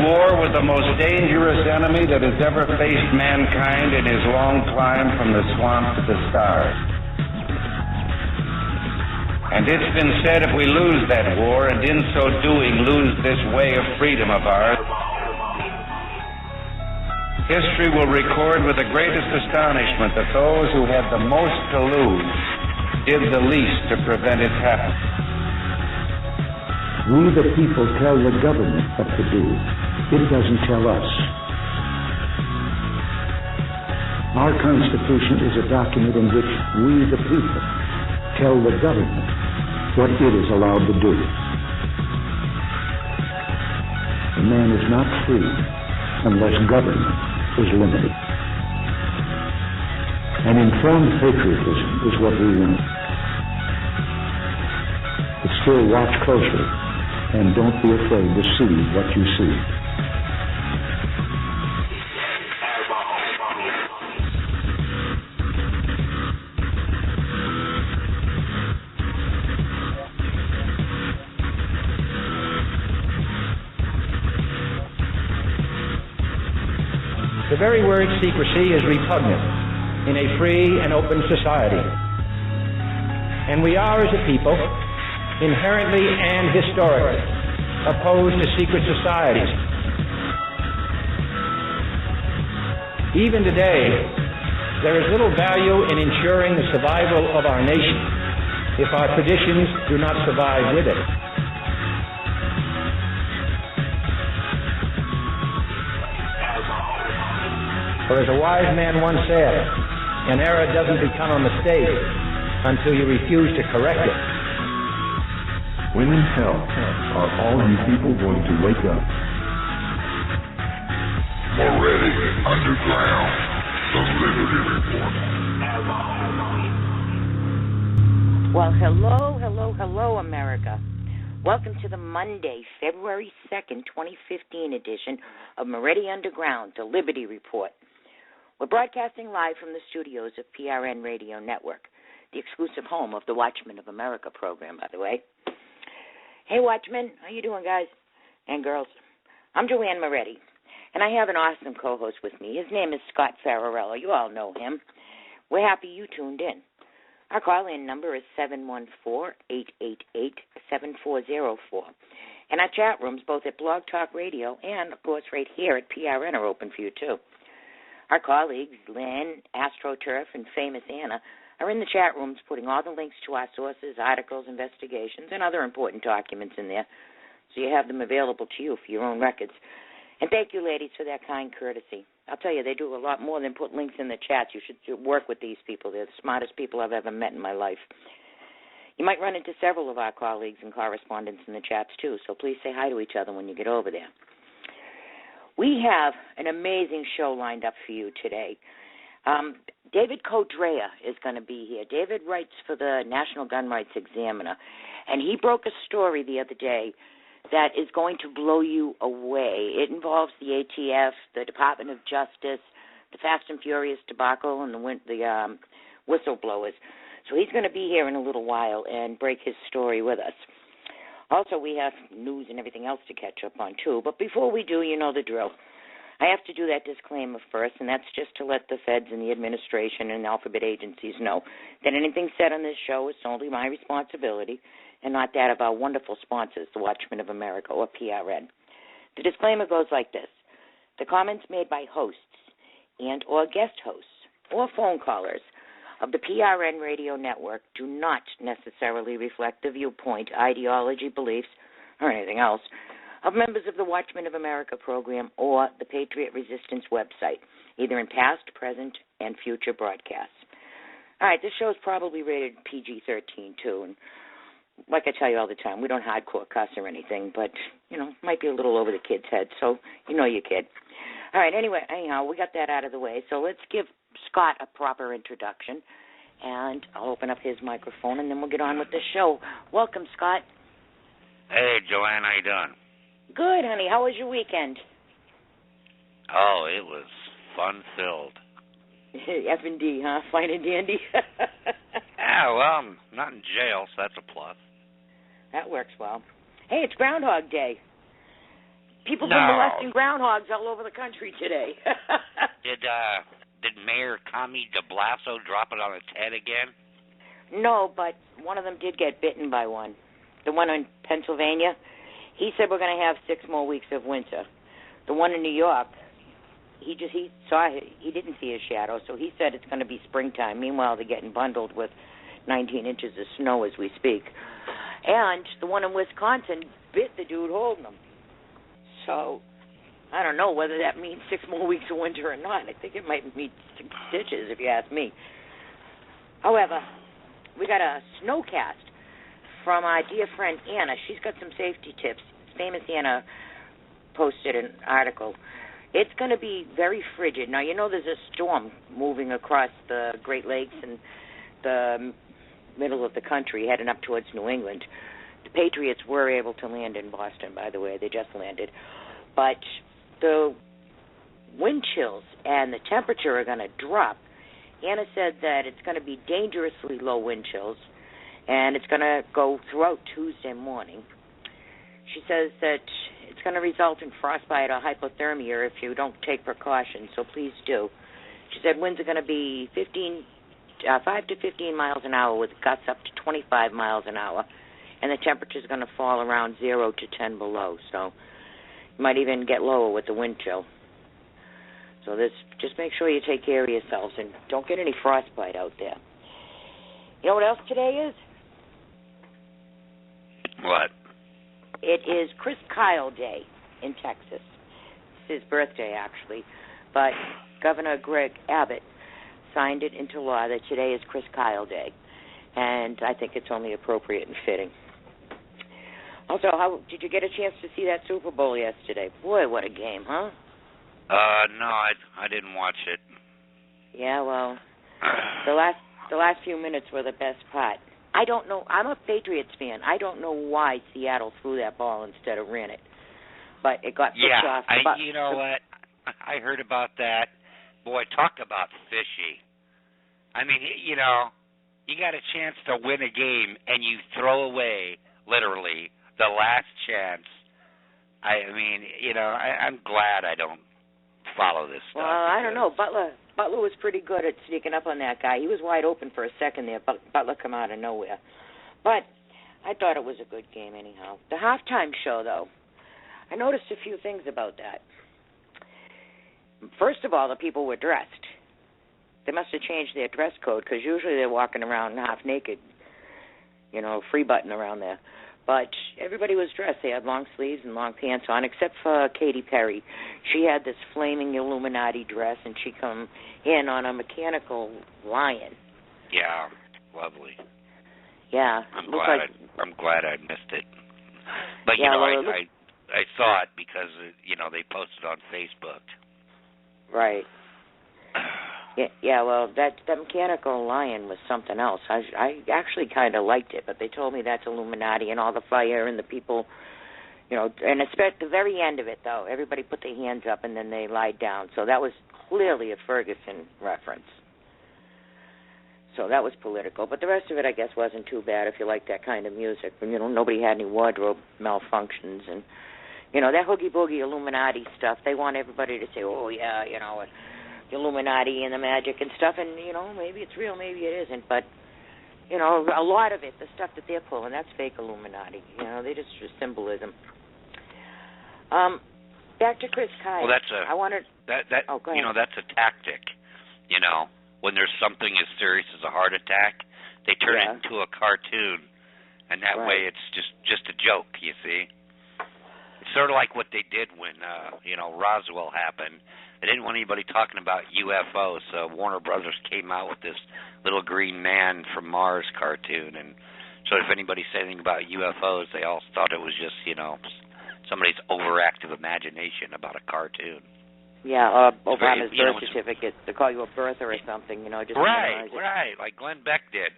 war with the most dangerous enemy that has ever faced mankind in his long climb from the swamp to the stars. And it's been said if we lose that war, and in so doing lose this way of freedom of ours, history will record with the greatest astonishment that those who had the most to lose did the least to prevent its happening. We, the people, tell the government what to do. It doesn't tell us. Our Constitution is a document in which we, the people, tell the government what it is allowed to do. The man is not free unless government is limited. An informed patriotism is what we want. But still watch closely. And don't be afraid to see what you see. The very word secrecy is repugnant in a free and open society. And we are, as a people, inherently and historically opposed to secret societies. Even today, there is little value in ensuring the survival of our nation if our traditions do not survive with it. For as a wise man once said, an error doesn't become a mistake until you refuse to correct it. When in hell are all you people going to wake up? Moretti, Underground, the Liberty Report. Well, hello, America. Welcome to the Monday, February 2nd, 2015 edition of Moretti Underground, the Liberty Report. We're broadcasting live from the studios of PRN Radio Network, the exclusive home of the Watchmen of America program, by the way. Hey, Watchmen, how you doing, guys and girls? I'm Joanne Moretti, and I have an awesome co-host with me. His name is Scott Fararello. You all know him. We're happy you tuned in. Our call-in number is 714-888-7404. And our chat rooms, both at Blog Talk Radio and, of course, right here at PRN, are open for you, too. Our colleagues, Lynn, AstroTurf, and Famous Anna, are in the chat rooms putting all the links to our sources, articles, investigations, and other important documents in there, so you have them available to you for your own records. And thank you, ladies, for that kind courtesy. I'll tell you, they do a lot more than put links in the chats. You should work with these people. They're the smartest people I've ever met in my life. You might run into several of our colleagues and correspondents in the chats, too, so please say hi to each other when you get over there. We have an amazing show lined up for you today. David Codrea is going to be here. David writes for the National Gun Rights Examiner, and he broke a story the other day that is going to blow you away. It involves the ATF, the Department of Justice, the Fast and Furious debacle, and the whistleblowers. So he's going to be here in a little while and break his story with us. Also, we have news and everything else to catch up on, too. But before we do, you know the drill. I have to do that disclaimer first, and that's just to let the feds and the administration and alphabet agencies know that anything said on this show is solely my responsibility and not that of our wonderful sponsors, the Watchmen of America, or PRN. The disclaimer goes like this. The comments made by hosts and or guest hosts or phone callers of the PRN radio network do not necessarily reflect the viewpoint, ideology, beliefs, or anything else of members of the Watchmen of America program or the Patriot Resistance website, either in past, present, and future broadcasts. All right, this show is probably rated PG-13, too, and like I tell you all the time, we don't hardcore cuss or anything, but, might be a little over the kid's head, so you know your kid. All right, anyhow, we got that out of the way, so let's give Scott a proper introduction, and I'll open up his microphone, and then we'll get on with the show. Welcome, Scott. Hey, Joanne, how you doing? Good, honey. How was your weekend? Oh, it was fun-filled. F&D, huh? Fine and dandy? Yeah, well, I'm not in jail, so that's a plus. That works well. Hey, it's Groundhog Day. People been molesting groundhogs all over the country today. Did Mayor Tommy de Blasio drop it on its head again? No, but one of them did get bitten by one. The one in Pennsylvania, he said we're going to have 6 more weeks of winter. The one in New York, he didn't see his shadow, so he said it's going to be springtime. Meanwhile, they're getting bundled with 19 inches of snow as we speak. And the one in Wisconsin bit the dude holding him. So I don't know whether that means 6 more weeks of winter or not. I think it might mean stitches, if you ask me. However, we got a snowcast from our dear friend Anna. She's got some safety tips. Famous Anna posted an article. It's going to be very frigid. Now, you know there's a storm moving across the Great Lakes and the middle of the country heading up towards New England. The Patriots were able to land in Boston, by the way. They just landed. But the wind chills and the temperature are going to drop. Anna said that it's going to be dangerously low wind chills, and it's going to go throughout Tuesday morning. She says that it's going to result in frostbite or hypothermia if you don't take precautions, so please do. She said winds are going to be 5 to 15 miles an hour with gusts up to 25 miles an hour, and the temperature is going to fall around 0 to 10 below, so you might even get lower with the wind chill. So just make sure you take care of yourselves and don't get any frostbite out there. You know what else today is? What? It is Chris Kyle Day in Texas. It's his birthday, actually. But Governor Greg Abbott signed it into law that today is Chris Kyle Day. And I think it's only appropriate and fitting. Also, did you get a chance to see that Super Bowl yesterday? Boy, what a game, huh? No, I didn't watch it. Yeah, well, the last few minutes were the best part. I don't know. I'm a Patriots fan. I don't know why Seattle threw that ball instead of ran it, but it got picked off. You know what? I heard about that. Boy, talk about fishy. I mean, you know, you got a chance to win a game and you throw away literally the last chance. I mean, you know, I'm glad I don't follow this stuff. Well, I don't know. Butler was pretty good at sneaking up on that guy. He was wide open for a second there. Butler come out of nowhere. But I thought it was a good game anyhow. The halftime show, though, I noticed a few things about that. First of all, the people were dressed. They must have changed their dress code because usually they're walking around half naked, you know, free button around there. But everybody was dressed. They had long sleeves and long pants on, except for Katy Perry. She had this flaming Illuminati dress, and she come in on a mechanical lion. Yeah, lovely. Yeah. I'm glad I missed it. But, you know, I saw it because, you know, they posted on Facebook. Right. Yeah, well, that mechanical lion was something else. I actually kind of liked it, but they told me that's Illuminati and all the fire and the people, you know, and especially at the very end of it, though, everybody put their hands up and then they lied down. So that was clearly a Ferguson reference. So that was political. But the rest of it, I guess, wasn't too bad if you like that kind of music. You know, nobody had any wardrobe malfunctions. And, you know, that hoogie-boogie Illuminati stuff, they want everybody to say, oh, yeah, you know, the Illuminati and the magic and stuff, and, you know, maybe it's real, maybe it isn't, but, you know, a lot of it, the stuff that they're pulling, that's fake Illuminati. You know, they just symbolism. Back to Chris Kyle. Well, that's you know, that's a tactic, you know, when there's something as serious as a heart attack, they turn it into a cartoon, and that way it's just a joke, you see. It's sort of like what they did when, you know, Roswell happened. They didn't want anybody talking about UFOs, so Warner Brothers came out with this little green man from Mars cartoon. And so if anybody said anything about UFOs, they all thought it was just, you know, somebody's overactive imagination about a cartoon. Yeah, Obama's birth certificate. They call you a birther or something, you know. Just right, like Glenn Beck did.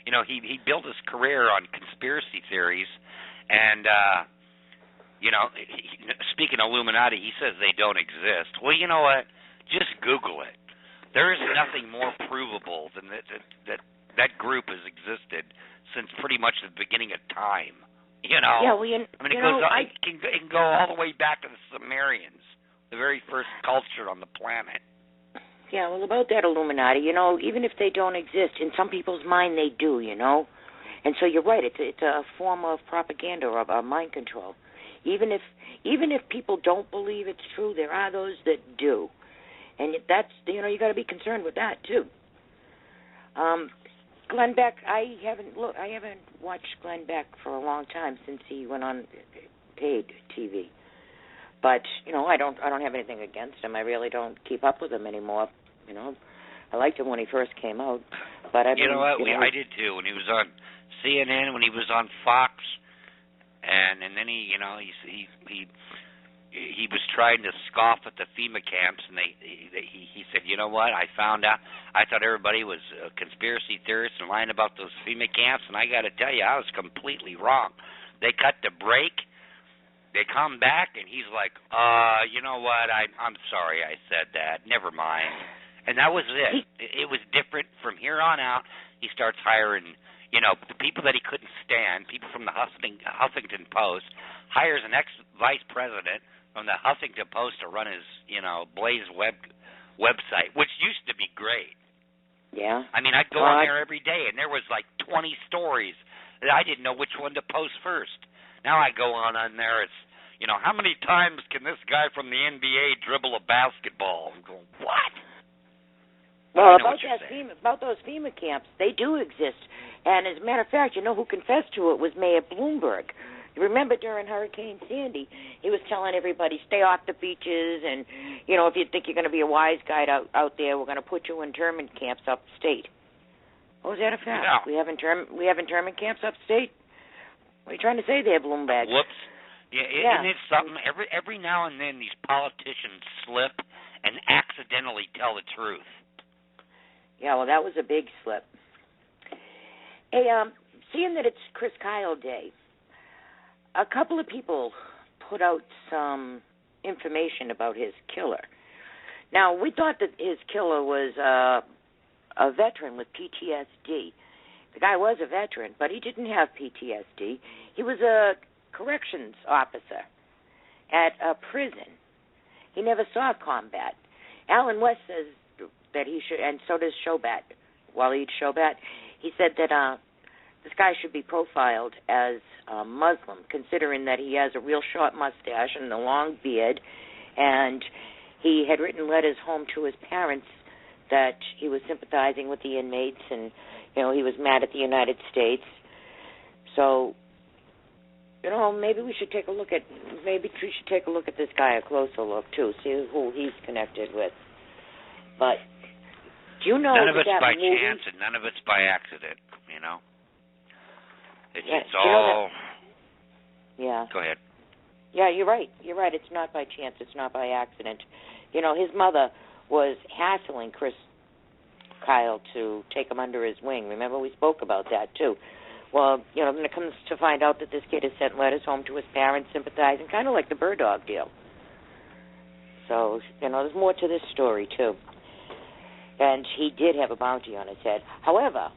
You know, he built his career on conspiracy theories, and you know, speaking of Illuminati, he says they don't exist. Well, you know what? Just Google it. There is nothing more provable than that group has existed since pretty much the beginning of time, You know? Yeah, well, it can go all the way back to the Sumerians, the very first culture on the planet. Yeah, well, about that Illuminati, even if they don't exist, in some people's mind they do, And so you're right, it's a form of propaganda or mind control. Even if people don't believe it's true, there are those that do. And that's, you got to be concerned with that too. Glenn Beck, I haven't watched Glenn Beck for a long time since he went on paid TV. But, I don't have anything against him. I really don't keep up with him anymore. I liked him when he first came out. But I did too. When he was on CNN, when he was on Fox, and then he was trying to scoff at the FEMA camps, and he said, you know what? I found out. I thought everybody was conspiracy theorists and lying about those FEMA camps, and I got to tell you, I was completely wrong. They cut the break. They come back, and he's like, you know what? I'm sorry I said that. Never mind. And that was it. It was different from here on out. He starts hiring, the people that he couldn't stand, people from the Huffington Post, hires an ex-vice president from the Huffington Post to run his, Blaze website, which used to be great. Yeah. I mean, I'd go on there every day, and there was like 20 stories that I didn't know which one to post first. Now I go on there, it's, how many times can this guy from the NBA dribble a basketball? I'm going, what? Well, about those FEMA camps, they do exist. And as a matter of fact, who confessed to it was Mayor Bloomberg. You remember during Hurricane Sandy, he was telling everybody, stay off the beaches, and, if you think you're going to be a wise guy out there, we're going to put you in internment camps upstate. Oh, is that a fact? Yeah. We have internment camps upstate? What are you trying to say there, Bloomberg? Whoops. Yeah, and it's something, every now and then these politicians slip and accidentally tell the truth. Yeah, well, that was a big slip. Hey, seeing that it's Chris Kyle Day, a couple of people put out some information about his killer. Now, we thought that his killer was a veteran with PTSD. The guy was a veteran, but he didn't have PTSD. He was a corrections officer at a prison. He never saw combat. Alan West says that he should, and so does Shobat. Waleed Shobat. He said that this guy should be profiled as a Muslim, considering that he has a real short mustache and a long beard, and he had written letters home to his parents that he was sympathizing with the inmates, and he was mad at the United States. So, maybe we should take a look at this guy, a closer look too, see who he's connected with. But do you know none of it's that by movie, chance and none of it's by accident, It's all. Yeah. Go ahead. Yeah, you're right. You're right. It's not by chance. It's not by accident. His mother was hassling Chris Kyle to take him under his wing. Remember, we spoke about that too. Well, when it comes to find out that this kid has sent letters home to his parents sympathizing, kind of like the Bird Dog deal. So, there's more to this story too. And he did have a bounty on his head. However,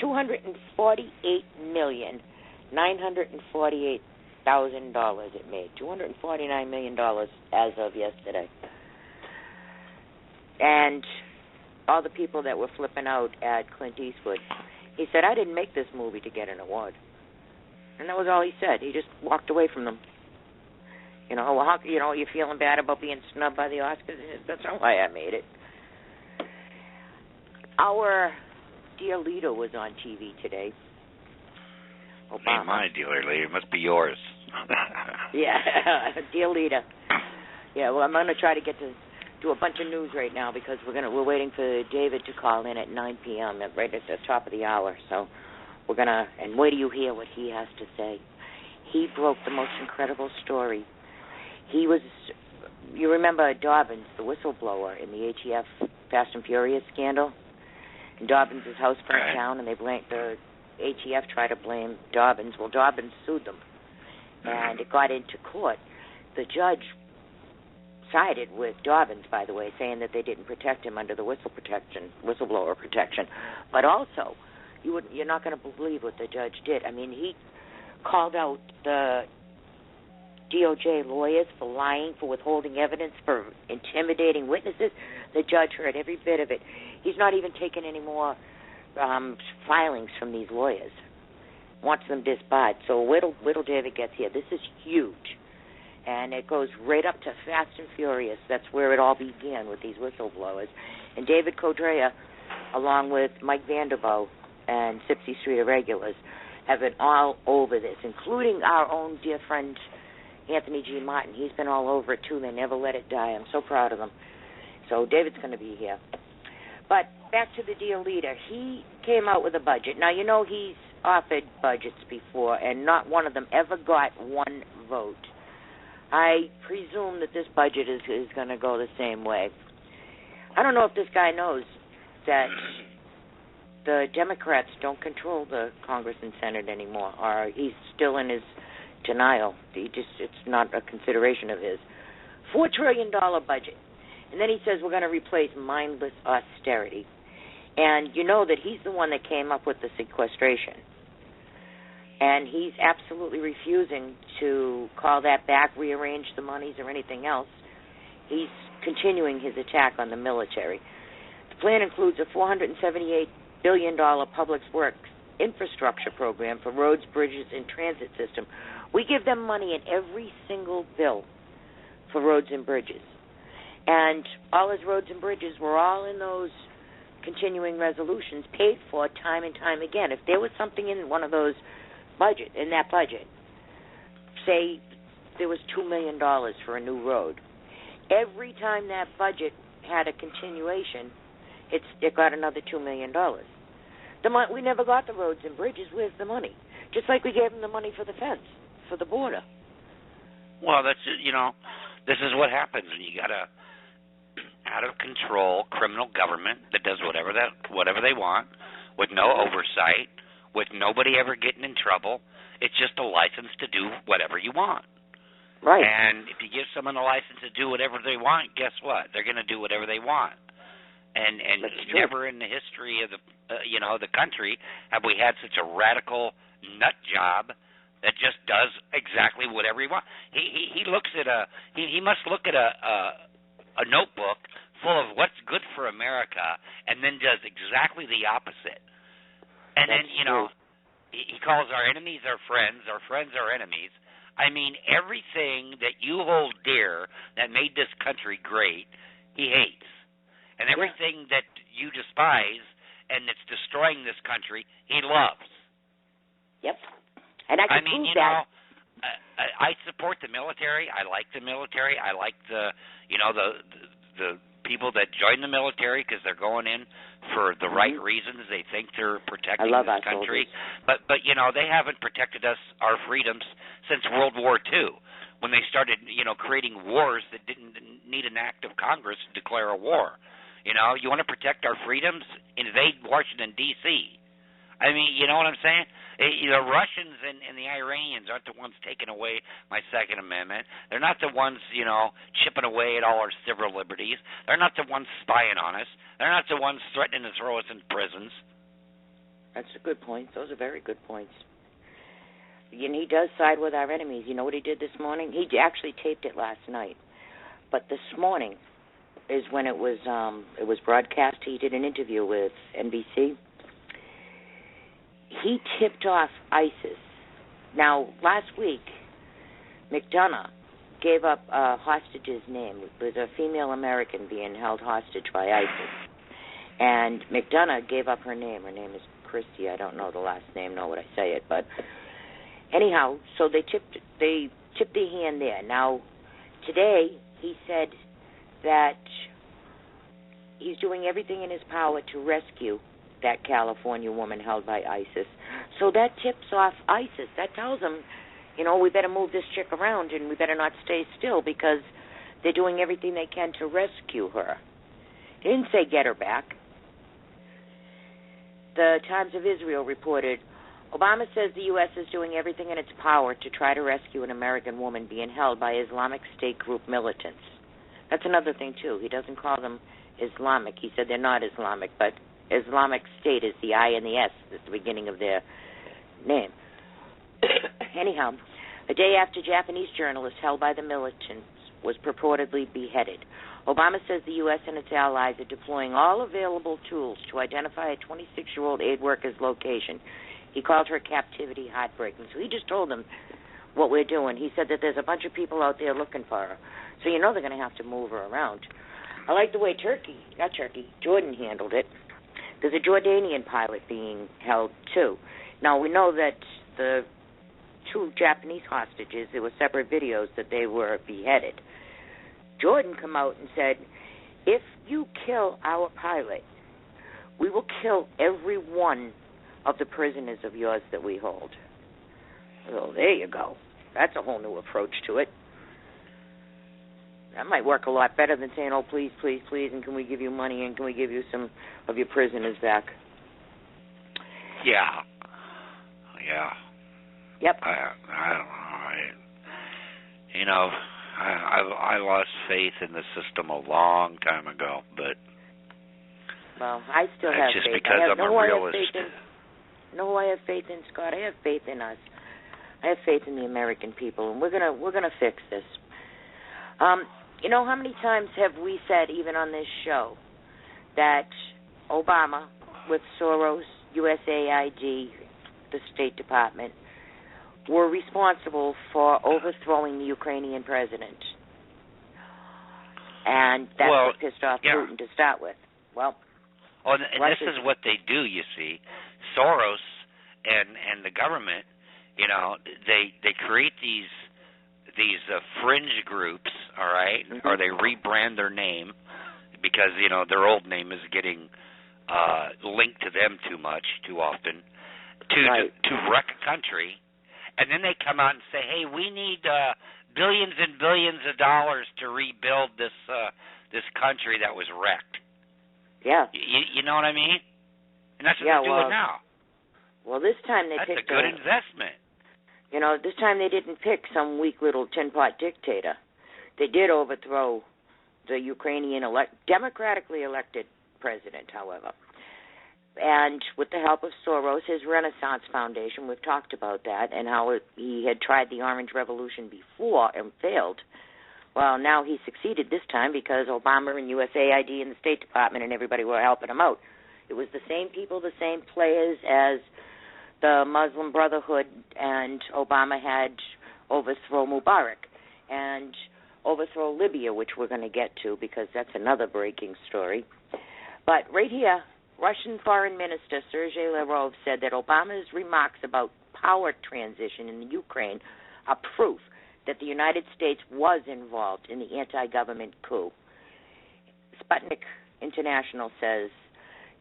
$248,948,000 it made. $249 million as of yesterday. And all the people that were flipping out at Clint Eastwood, he said, I didn't make this movie to get an award. And that was all he said. He just walked away from them. You're feeling bad about being snubbed by the Oscars? That's not why I made it. Our dear leader was on TV today. Obama. Ain't my dear leader. It must be yours. Yeah, dear leader. Yeah, well, I'm going to try to get to do a bunch of news right now because we're waiting for David to call in at 9 p.m. right at the top of the hour. So we're going to, and wait till you hear what he has to say. He broke the most incredible story. He was, you remember Dobbins, the whistleblower in the ATF Fast and Furious scandal? And Dobbins' house burnt down, and the ATF tried to blame Dobbins. Well, Dobbins sued them, and it got into court. The judge sided with Dobbins, by the way, saying that they didn't protect him under the whistleblower protection. But also, you're not going to believe what the judge did. I mean, he called out the DOJ lawyers for lying, for withholding evidence, for intimidating witnesses. The judge heard every bit of it. He's not even taken any more filings from these lawyers. Wants them disbarred. So wait till David gets here. This is huge. And it goes right up to Fast and Furious. That's where it all began, with these whistleblowers. And David Codrea, along with Mike Vanderbilt and 60th Street Irregulars, have been all over this, including our own dear friend Anthony G. Martin. He's been all over it, too. They never let it die. I'm so proud of them. So David's going to be here. But back to the dear leader. He came out with a budget. Now, you know he's offered budgets before, and not one of them ever got one vote. I presume that this budget is going to go the same way. I don't know if this guy knows that the Democrats don't control the Congress and Senate anymore, or he's still in his denial. It's not a consideration of his. $4 trillion budget. And then he says we're going to replace mindless austerity. And you know that he's the one that came up with the sequestration. And he's absolutely refusing to call that back, rearrange the monies, or anything else. He's continuing his attack on the military. The plan includes a $478 billion public works infrastructure program for roads, bridges, and transit system. We give them money in every single bill for roads and bridges. And all his roads and bridges were all in those continuing resolutions, paid for time and time again. If there was something in one of those in that budget, say there was $2 million for a new road, every time that budget had a continuation, it got another $2 million. We never got the roads and bridges. Where's the money? Just like we gave them the money for the fence, for the border. Well, that's, this is what happens when you got a out of control criminal government that does whatever they want with no oversight, with nobody ever getting in trouble. It's just a license to do whatever you want. Right. And if you give someone a license to do whatever they want, guess what? They're going to do whatever they want. And never in the history of the country have we had such a radical nut job that just does exactly whatever he wants. He looks at he must look at a notebook full of what's good for America, and then does exactly the opposite. And then, he calls our enemies our friends our enemies. I mean, everything that you hold dear that made this country great, he hates. And everything that you despise and that's destroying this country, he loves. Yep. And I support the military. I like the military. I like the people that join the military because they're going in for the right reasons. They think they're protecting this country. But they haven't protected our freedoms since World War II, when they started, creating wars that didn't need an act of Congress to declare a war. You want to protect our freedoms? Invade Washington, D.C. I mean, you know what I'm saying? The Russians and the Iranians aren't the ones taking away my Second Amendment. They're not the ones, chipping away at all our civil liberties. They're not the ones spying on us. They're not the ones threatening to throw us in prisons. That's a good point. Those are very good points. And he does side with our enemies. You know what he did this morning? He actually taped it last night. But this morning is when it was broadcast. He did an interview with NBC. He tipped off ISIS. Now, last week, McDonough gave up a hostage's name. It was a female American being held hostage by ISIS. And McDonough gave up her name. Her name is Christie. I don't know the last name, nor would I say it. But anyhow, so they tipped their hand there. Now, today, he said that he's doing everything in his power to rescue that California woman held by ISIS. So that tips off ISIS. That tells them, we better move this chick around and we better not stay still because they're doing everything they can to rescue her. He didn't say get her back. The Times of Israel reported, Obama says the U.S. is doing everything in its power to try to rescue an American woman being held by Islamic State group militants. That's another thing, too. He doesn't call them Islamic. He said they're not Islamic, but Islamic State is the I and the S at the beginning of their name. Anyhow, a day after Japanese journalist held by the militants was purportedly beheaded, Obama says the U.S. and its allies are deploying all available tools to identify a 26-year-old aid worker's location. He called her captivity heartbreaking. So he just told them what we're doing. He said that there's a bunch of people out there looking for her. So you know they're going to have to move her around. I like the way Jordan handled it. There's a Jordanian pilot being held, too. Now, we know that the 2 Japanese hostages, there were separate videos that they were beheaded. Jordan come out and said, if you kill our pilot, we will kill every one of the prisoners of yours that we hold. Well, there you go. That's a whole new approach to it. That might work a lot better than saying, oh, please, please, please, and can we give you money, and can we give you some of your prisoners back? Yeah. Yep. I don't know. I lost faith in the system a long time ago, but well, I still have just faith. Because I'm a realist. I have faith in Scott. I have faith in us. I have faith in the American people, and we're gonna fix this. You know, how many times have we said, even on this show, that Obama, with Soros, USAID, the State Department, were responsible for overthrowing the Ukrainian president? And that's what pissed off Putin to start with. Well, and this is what they do, you see. Soros and the government, you know, they create these fringe groups, all right, or they rebrand their name because, you know, their old name is getting linked to them too often, to wreck a country, and then they come out and say, hey, we need billions and billions of dollars to rebuild this country that was wrecked. Yeah. You know what I mean? And that's what they're doing now. Well, this time they picked a good investment. You know, this time they didn't pick some weak little tin-pot dictator. They did overthrow the Ukrainian democratically elected president, however. And with the help of Soros, his Renaissance Foundation, we've talked about that, and how he had tried the Orange Revolution before and failed. Well, now he succeeded this time because Obama and USAID and the State Department and everybody were helping him out. It was the same people, the same players as the Muslim Brotherhood, and Obama had overthrow Mubarak and overthrow Libya, which we're going to get to because that's another breaking story. But right here, Russian Foreign Minister Sergei Lavrov said that Obama's remarks about power transition in the Ukraine are proof that the United States was involved in the anti-government coup. Sputnik International says,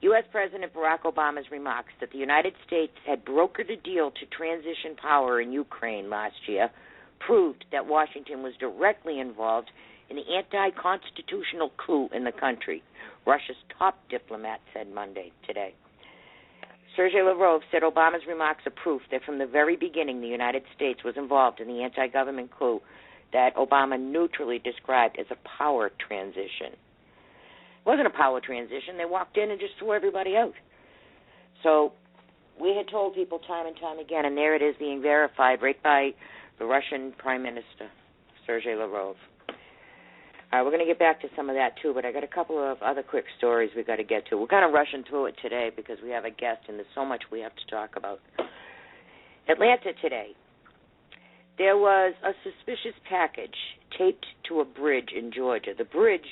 U.S. President Barack Obama's remarks that the United States had brokered a deal to transition power in Ukraine last year proved that Washington was directly involved in the anti-constitutional coup in the country, Russia's top diplomat said today. Sergei Lavrov said Obama's remarks are proof that from the very beginning the United States was involved in the anti-government coup that Obama neutrally described as a power transition. It wasn't a power transition. They walked in and just threw everybody out. So we had told people time and time again, and there it is being verified right by the Russian Prime Minister, Sergei Lavrov. All right, we're going to get back to some of that, too, but I got a couple of other quick stories we got to get to. We're kind of rushing through it today because we have a guest, and there's so much we have to talk about. Atlanta today. There was a suspicious package taped to a bridge in Georgia. The bridge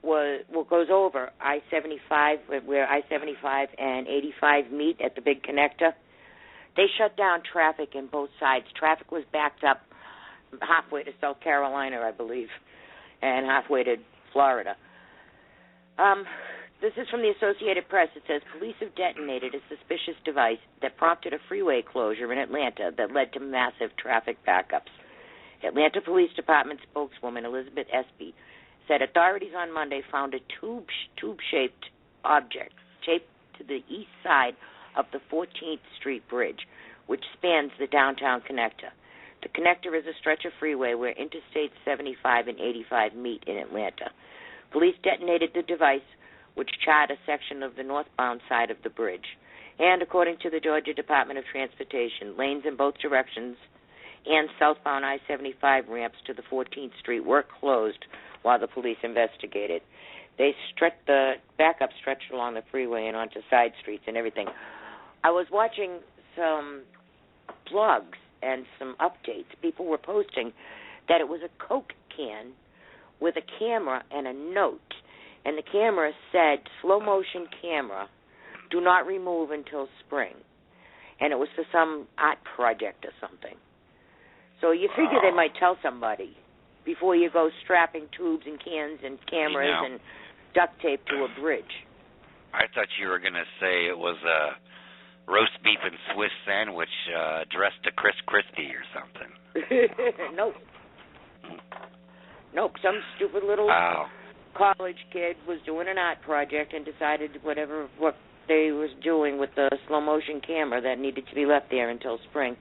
goes over I-75, where I-75 and 85 meet at the big connector. They shut down traffic in both sides. Traffic was backed up halfway to South Carolina, I believe, and halfway to Florida. This is from the Associated Press. It says, police have detonated a suspicious device that prompted a freeway closure in Atlanta that led to massive traffic backups. Atlanta Police Department spokeswoman Elizabeth Espy said authorities on Monday found a tube-shaped object taped to the east side of the 14th Street Bridge, which spans the downtown connector. The connector is a stretch of freeway where Interstate 75 and 85 meet in Atlanta. Police detonated the device, which charred a section of the northbound side of the bridge. And according to the Georgia Department of Transportation, lanes in both directions and southbound I-75 ramps to the 14th Street were closed while the police investigated. They the backup stretched along the freeway and onto side streets and everything. I was watching some blogs and some updates. People were posting that it was a Coke can with a camera and a note. And the camera said, slow motion camera, do not remove until spring. And it was for some art project or something. So you figure they might tell somebody before you go strapping tubes and cans and cameras and duct tape to a bridge. I thought you were going to say it was a roast beef and Swiss sandwich dressed to Chris Christie or something. Nope. Some stupid little college kid was doing an art project and decided what they was doing with the slow motion camera that needed to be left there until spring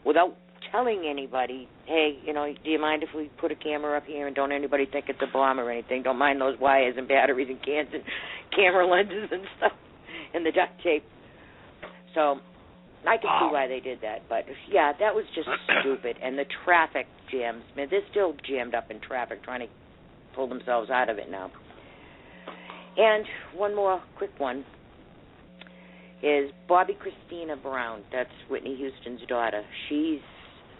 without telling anybody, hey, do you mind if we put a camera up here and don't anybody think it's a bomb or anything? Don't mind those wires and batteries and cans and camera lenses and stuff and the duct tape. So I can see why they did that. But, yeah, that was just stupid. And the traffic jams, man, they're still jammed up in traffic trying to pull themselves out of it now. And one more quick one is Bobby Christina Brown. That's Whitney Houston's daughter. She's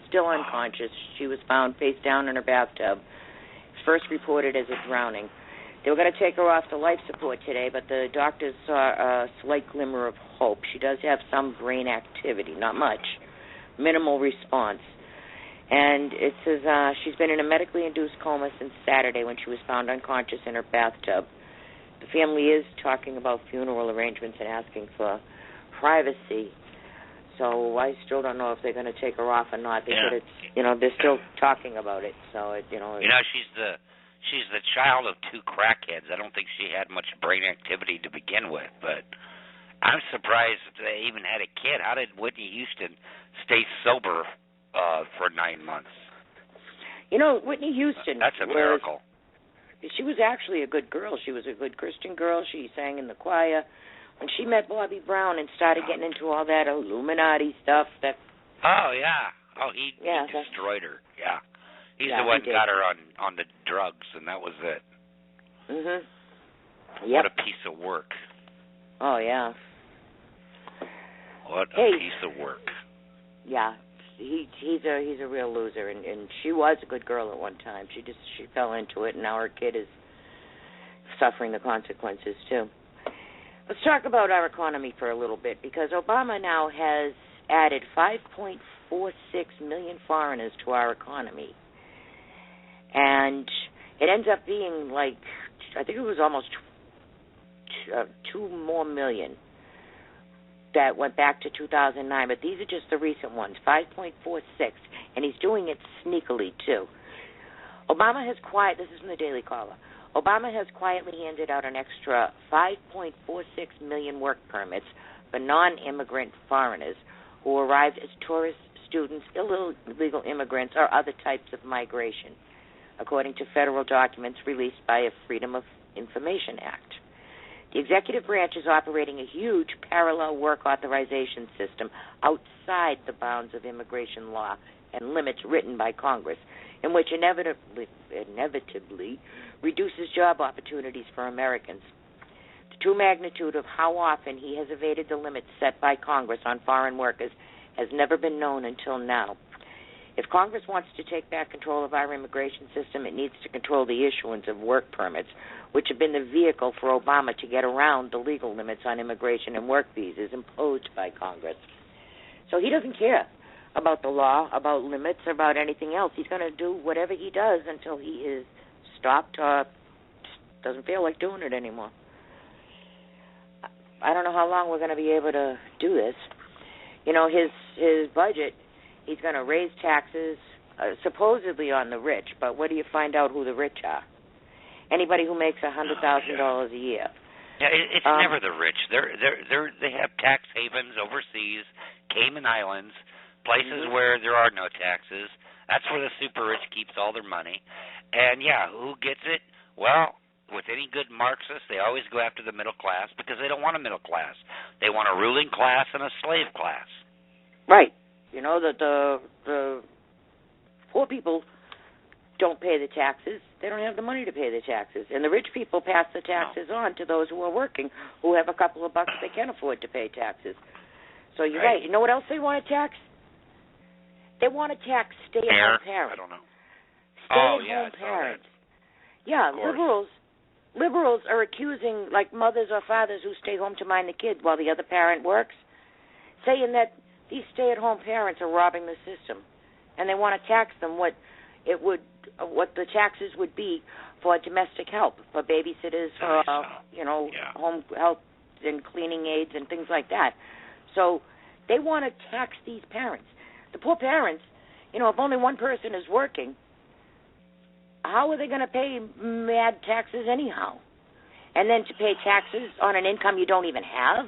still unconscious. She was found face down in her bathtub. First reported as a drowning. They were going to take her off the life support today, but the doctors saw a slight glimmer of hope. She does have some brain activity, not much, minimal response. And it says she's been in a medically induced coma since Saturday when she was found unconscious in her bathtub. The family is talking about funeral arrangements and asking for privacy. So I still don't know if they're going to take her off or not. They said they're still talking about it. So she's the child of two crackheads. I don't think she had much brain activity to begin with, but I'm surprised that they even had a kid. How did Whitney Houston stay sober for 9 months? Whitney Houston. That's a miracle. She was actually a good girl. She was a good Christian girl. She sang in the choir. When she met Bobby Brown and started getting into all that Illuminati stuff, that... Oh, yeah. Oh, he destroyed her. Yeah. He's the one who got her on the drugs, and that was it. Mm-hmm. What a piece of work. Oh, yeah. What a piece of work. Yeah. He's a real loser, and she was a good girl at one time. She fell into it, and now her kid is suffering the consequences, too. Let's talk about our economy for a little bit, because Obama now has added 5.46 million foreigners to our economy. And it ends up being I think it was almost 2 more million that went back to 2009. But these are just the recent ones, 5.46. And he's doing it sneakily, too. This is from the Daily Caller. Obama has quietly handed out an extra 5.46 million work permits for non-immigrant foreigners who arrived as tourists, students, illegal immigrants, or other types of migration, according to federal documents released by a Freedom of Information Act. The executive branch is operating a huge parallel work authorization system outside the bounds of immigration law and limits written by Congress, in which inevitably reduces job opportunities for Americans. The true magnitude of how often he has evaded the limits set by Congress on foreign workers has never been known until now. If Congress wants to take back control of our immigration system, it needs to control the issuance of work permits, which have been the vehicle for Obama to get around the legal limits on immigration and work visas imposed by Congress. So he doesn't care about the law, about limits, about anything else. He's going to do whatever he does until he is stopped or doesn't feel like doing it anymore. I don't know how long we're going to be able to do this. His budget, he's going to raise taxes, supposedly on the rich, but where do you find out who the rich are? Anybody who makes $100,000 a year. Yeah, it's never the rich. They have tax havens overseas, Cayman Islands, places where there are no taxes. That's where the super rich keeps all their money. And, who gets it? Well, with any good Marxist, they always go after the middle class because they don't want a middle class. They want a ruling class and a slave class. Right. You know, that the poor people don't pay the taxes. They don't have the money to pay the taxes. And the rich people pass the taxes on to those who are working, who have a couple of bucks they can afford to pay taxes. So you're right. You know what else they want to tax? They want to tax stay-at-home parents. I don't know. Stay-at-home parents. Yeah, liberals are accusing, like, mothers or fathers who stay home to mind the kids while the other parent works, saying that these stay-at-home parents are robbing the system, and they want to tax them what the taxes would be for domestic help, for babysitters, for home help and cleaning aids and things like that. So they want to tax these parents. The poor parents, if only one person is working, how are they going to pay mad taxes anyhow? And then to pay taxes on an income you don't even have?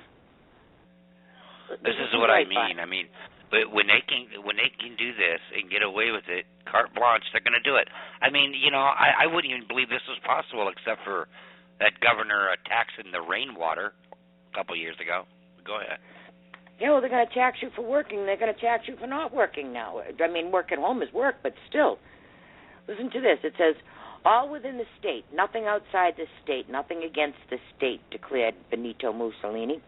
This is what I mean. I mean, but when they can do this and get away with it, carte blanche, they're going to do it. I mean, I wouldn't even believe this was possible except for that governor taxing the rainwater a couple of years ago. Go ahead. Yeah, well, they're going to tax you for working. They're going to tax you for not working now. I mean, work at home is work, but still. Listen to this. It says, all within the state, nothing outside the state, nothing against the state, declared Benito Mussolini.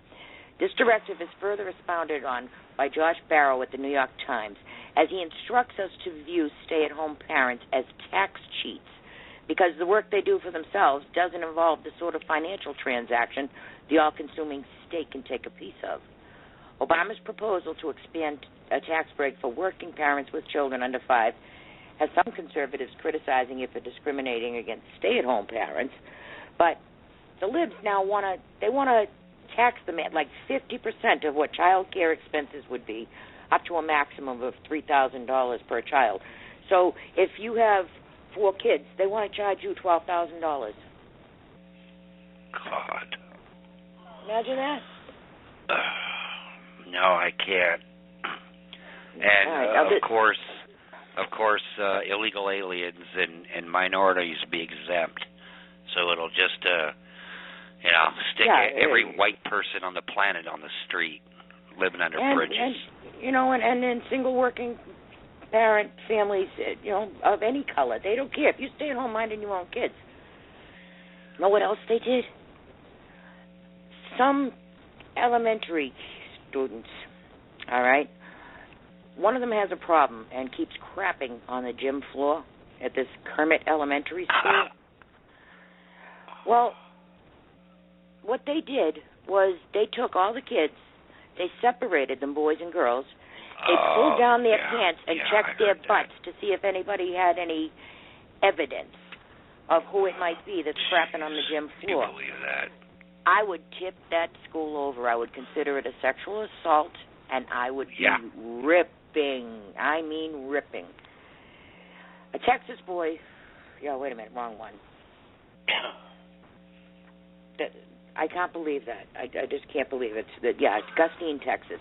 This directive is further expounded on by Josh Barrow at the New York Times, as he instructs us to view stay-at-home parents as tax cheats, because the work they do for themselves doesn't involve the sort of financial transaction the all-consuming state can take a piece of. Obama's proposal to expand a tax break for working parents with children under 5 has some conservatives criticizing it for discriminating against stay-at-home parents, but the libs now want to tax them at like 50% of what child care expenses would be, up to a maximum of $3,000 per child. So if you have 4 kids, they want to charge you $12,000. God. Imagine that. No, I can't. And of course, illegal aliens and minorities be exempt. So it'll just, stick every white person on the planet on the street, living under bridges. And then single working parent families, of any color, they don't care. If you stay at home minding your own kids. Know what else they did? Some elementary students, all right? One of them has a problem and keeps crapping on the gym floor at this Kermit Elementary School. Well, what they did was they took all the kids, they separated them, boys and girls, they pulled down their pants and checked their butts to see if anybody had any evidence of who it might be that's crapping on the gym floor. Can you believe that? I would tip that school over. I would consider it a sexual assault, and I would be ripping. I mean ripping. A Texas boy. Yeah, wait a minute, wrong one. I can't believe that. I just can't believe it. It's Gustine, Texas.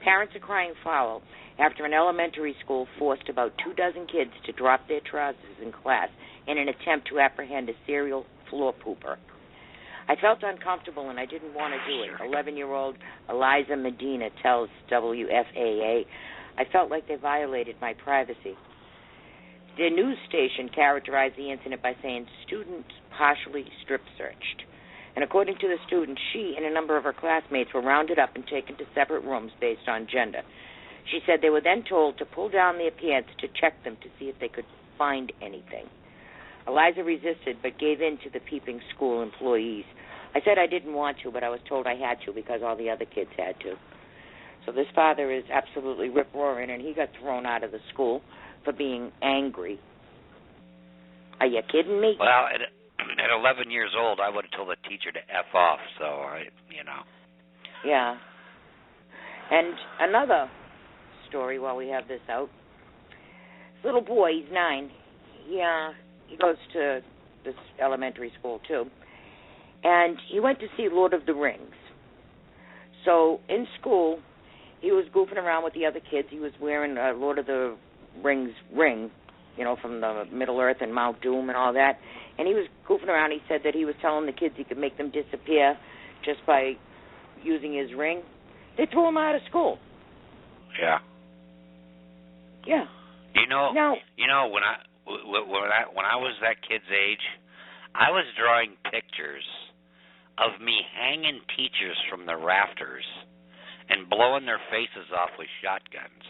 Parents are crying foul after an elementary school forced about 24 kids to drop their trousers in class in an attempt to apprehend a serial floor pooper. I felt uncomfortable and I didn't want to do it. 11-year-old Eliza Medina tells WFAA, I felt like they violated my privacy. The news station characterized the incident by saying students partially strip-searched. And according to the student, she and a number of her classmates were rounded up and taken to separate rooms based on gender. She said they were then told to pull down their pants to check them to see if they could find anything. Eliza resisted but gave in to the peeping school employees. I said I didn't want to, but I was told I had to because all the other kids had to. So this father is absolutely rip-roaring, and he got thrown out of the school for being angry. Are you kidding me? Well, at 11 years old, I would have told the teacher to F off, so Yeah. And another story while we have this out. This little boy, he's 9. He goes to this elementary school, too. And he went to see Lord of the Rings. So in school, he was goofing around with the other kids. He was wearing a Lord of the Rings ring, from the Middle-earth and Mount Doom and all that. And he was goofing around. He said that he was telling the kids he could make them disappear just by using his ring, they threw him out of school. Yeah. Yeah. When I was that kid's age, I was drawing pictures of me hanging teachers from the rafters and blowing their faces off with shotguns.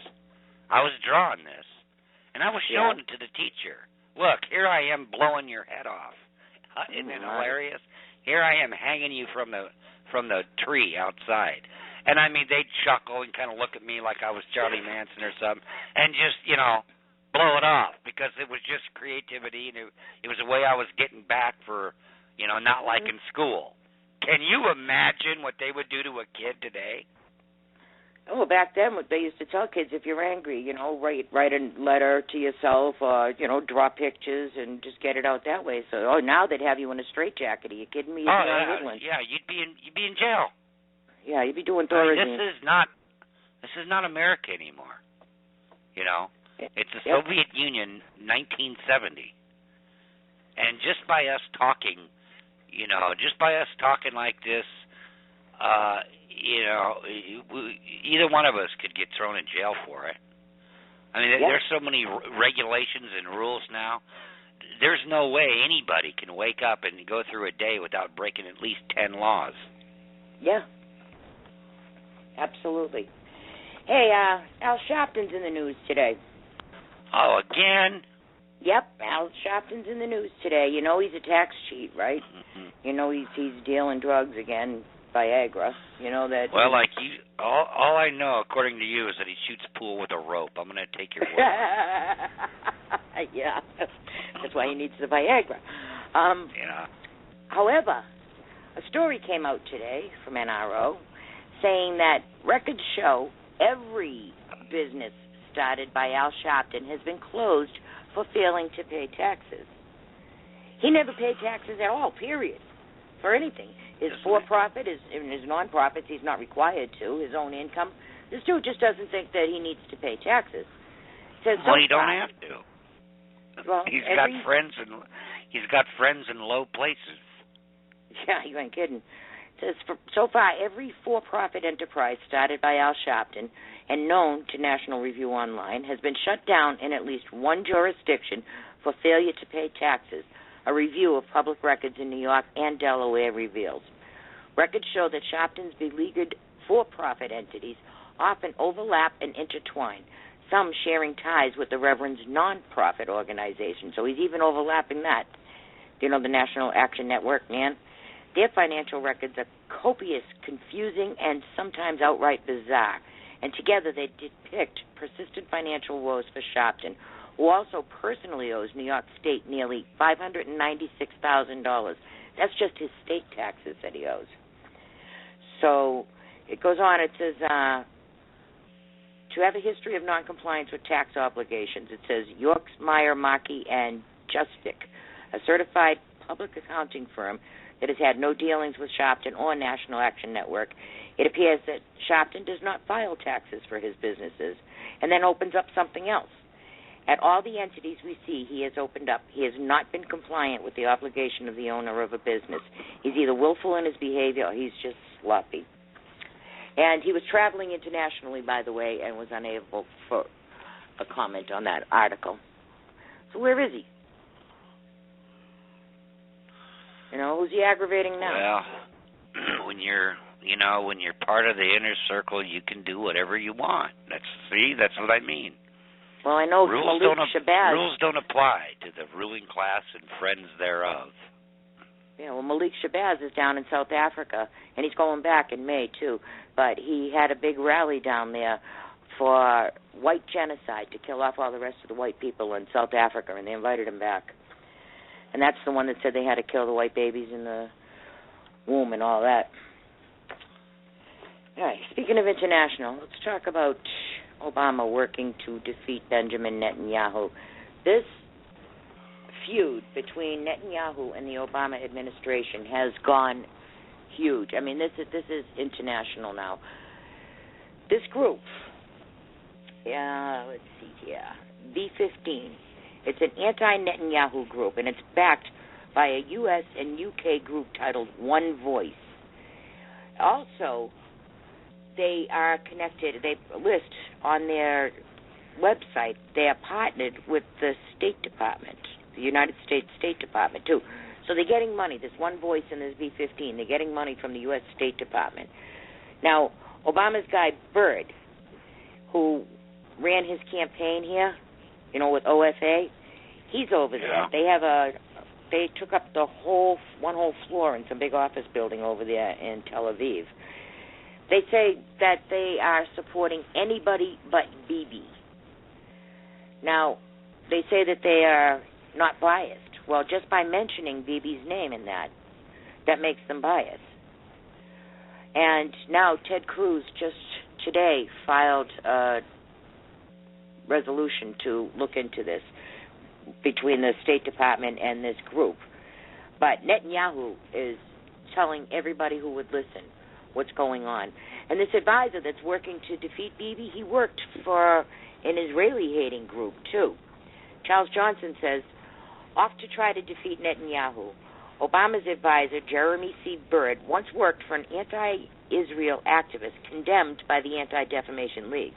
I was drawing this, and I was showing it to the teacher. Look, here I am blowing your head off. Isn't it hilarious? Here I am hanging you from the tree outside. And I mean, they'd chuckle and kind of look at me like I was Charlie Manson or something, and just, blow it off, because it was just creativity, and it was a way I was getting back for, not liking school. Can you imagine what they would do to a kid today? Oh, back then, what they used to tell kids, if you're angry, write a letter to yourself, or draw pictures and just get it out that way. So, now they'd have you in a straitjacket. Are you kidding me? You'd be on Midland. Yeah, you'd be in jail. Yeah, you'd be doing Thorazine. This is not America anymore. It's the Soviet Union, 1970, and just by us talking like this, either one of us could get thrown in jail for it. I mean, there's so many regulations and rules now. There's no way anybody can wake up and go through a day without breaking at least 10 laws. Yeah. Absolutely. Hey, Al Sharpton's in the news today. Oh, again? Yep, Al Sharpton's in the news today. He's a tax cheat, right? Mm-hmm. He's dealing drugs again, Viagra. That. Well, all I know, according to you, is that he shoots pool with a rope. I'm going to take your word. Yeah, that's why he needs the Viagra. Yeah. However, a story came out today from NRO saying that records show every business started by Al Sharpton has been closed for failing to pay taxes. He never paid taxes at all, period, for anything. His for-profit, his non-profits, he's not required to, his own income. This dude just doesn't think that he needs to pay taxes. Well, he don't have to. Well, he's got friends in low places. Yeah, you ain't kidding. It says, so far, every for-profit enterprise started by Al Sharpton and known to National Review Online has been shut down in at least one jurisdiction for failure to pay taxes, a review of public records in New York and Delaware reveals. Records show that Sharpton's beleaguered for-profit entities often overlap and intertwine, some sharing ties with the Reverend's non-profit organization. So he's even overlapping that. The National Action Network, man? Their financial records are copious, confusing, and sometimes outright bizarre. And together they depict persistent financial woes for Sharpton, who also personally owes New York State nearly $596,000. That's just his state taxes that he owes. So it goes on. It says, to have a history of noncompliance with tax obligations, it says Yorks, Meyer, Markey, and Justic, a certified public accounting firm that has had no dealings with Sharpton or National Action Network. It appears that Sharpton does not file taxes for his businesses and then opens up something else. At all the entities we see he has opened up, he has not been compliant with the obligation of the owner of a business. He's either willful in his behavior or he's just sloppy. And he was traveling internationally, by the way, and was unable for a comment on that article. So where is he? Who's he aggravating now? Well, when you're part of the inner circle, you can do whatever you want. That's what I mean. Well, I know Malik Shabazz. Rules don't apply to the ruling class and friends thereof. Yeah, well, Malik Shabazz is down in South Africa, and he's going back in May, too. But he had a big rally down there for white genocide, to kill off all the rest of the white people in South Africa, and they invited him back. And that's the one that said they had to kill the white babies in the womb and all that. All right, speaking of international, let's talk about Obama working to defeat Benjamin Netanyahu. This feud between Netanyahu and the Obama administration has gone huge. I mean, this is international now. This group, let's see here, B-15, it's an anti-Netanyahu group, and it's backed by a U.S. and U.K. group titled One Voice. Also, they are connected. They list on their website they are partnered with the State Department, the United States State Department, too. So they're getting money. There's one voice in this B-15. They're getting money from the U.S. State Department. Now, Obama's guy, Byrd, who ran his campaign here, with OFA, he's over there. They took up one whole floor in some big office building over there in Tel Aviv. They say that they are supporting anybody but Bibi. Now, they say that they are not biased. Well, just by mentioning Bibi's name in that makes them biased. And now Ted Cruz just today filed a resolution to look into this between the State Department and this group. But Netanyahu is telling everybody who would listen what's going on. And this advisor that's working to defeat Bibi, he worked for an Israeli-hating group, too. Charles Johnson says, off to try to defeat Netanyahu. Obama's advisor, Jeremy C. Byrd, once worked for an anti-Israel activist condemned by the Anti-Defamation League.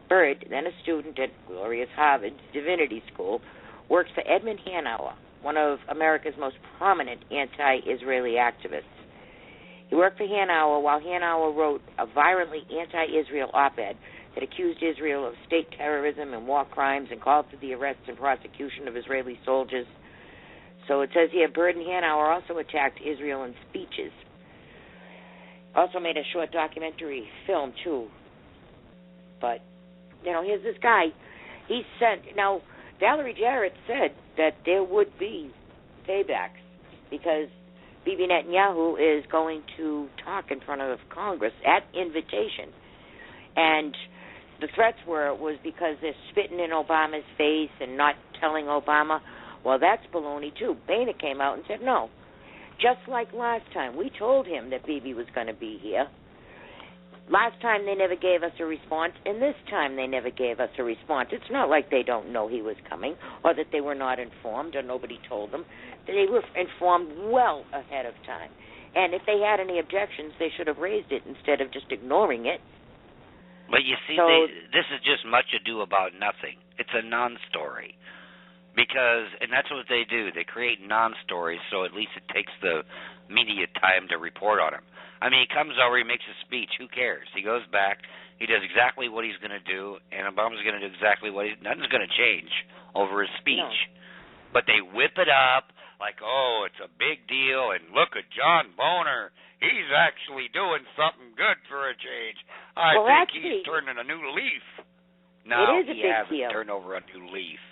Byrd, then a student at glorious Harvard Divinity School, worked for Edmund Hanauer, one of America's most prominent anti-Israeli activists. He worked for Hanauer while Hanauer wrote a violently anti-Israel op-ed that accused Israel of state terrorism and war crimes and called for the arrest and prosecution of Israeli soldiers. So it says here, Byrd and Hanauer also attacked Israel in speeches. Also made a short documentary film, too. But, here's this guy. Now, Valerie Jarrett said that there would be paybacks because Bibi Netanyahu is going to talk in front of Congress at invitation. And the threats was because they're spitting in Obama's face and not telling Obama. Well, that's baloney, too. Boehner came out and said, no. Just like last time, we told him that Bibi was going to be here. Last time they never gave us a response, and this time they never gave us a response. It's not like they don't know he was coming or that they were not informed or nobody told them. They were informed well ahead of time. And if they had any objections, they should have raised it instead of just ignoring it. But you see, this is just much ado about nothing. It's a non-story. And that's what they do. They create non-stories, so at least it takes the media time to report on him. I mean, he comes over, he makes a speech. Who cares? He goes back, he does exactly what he's going to do, and Obama's going to do exactly nothing's going to change over his speech. No. But they whip it up like, oh, it's a big deal, and look at John Boehner. He's actually doing something good for a change. I think he's turning a new leaf. No, he hasn't turned over a new leaf.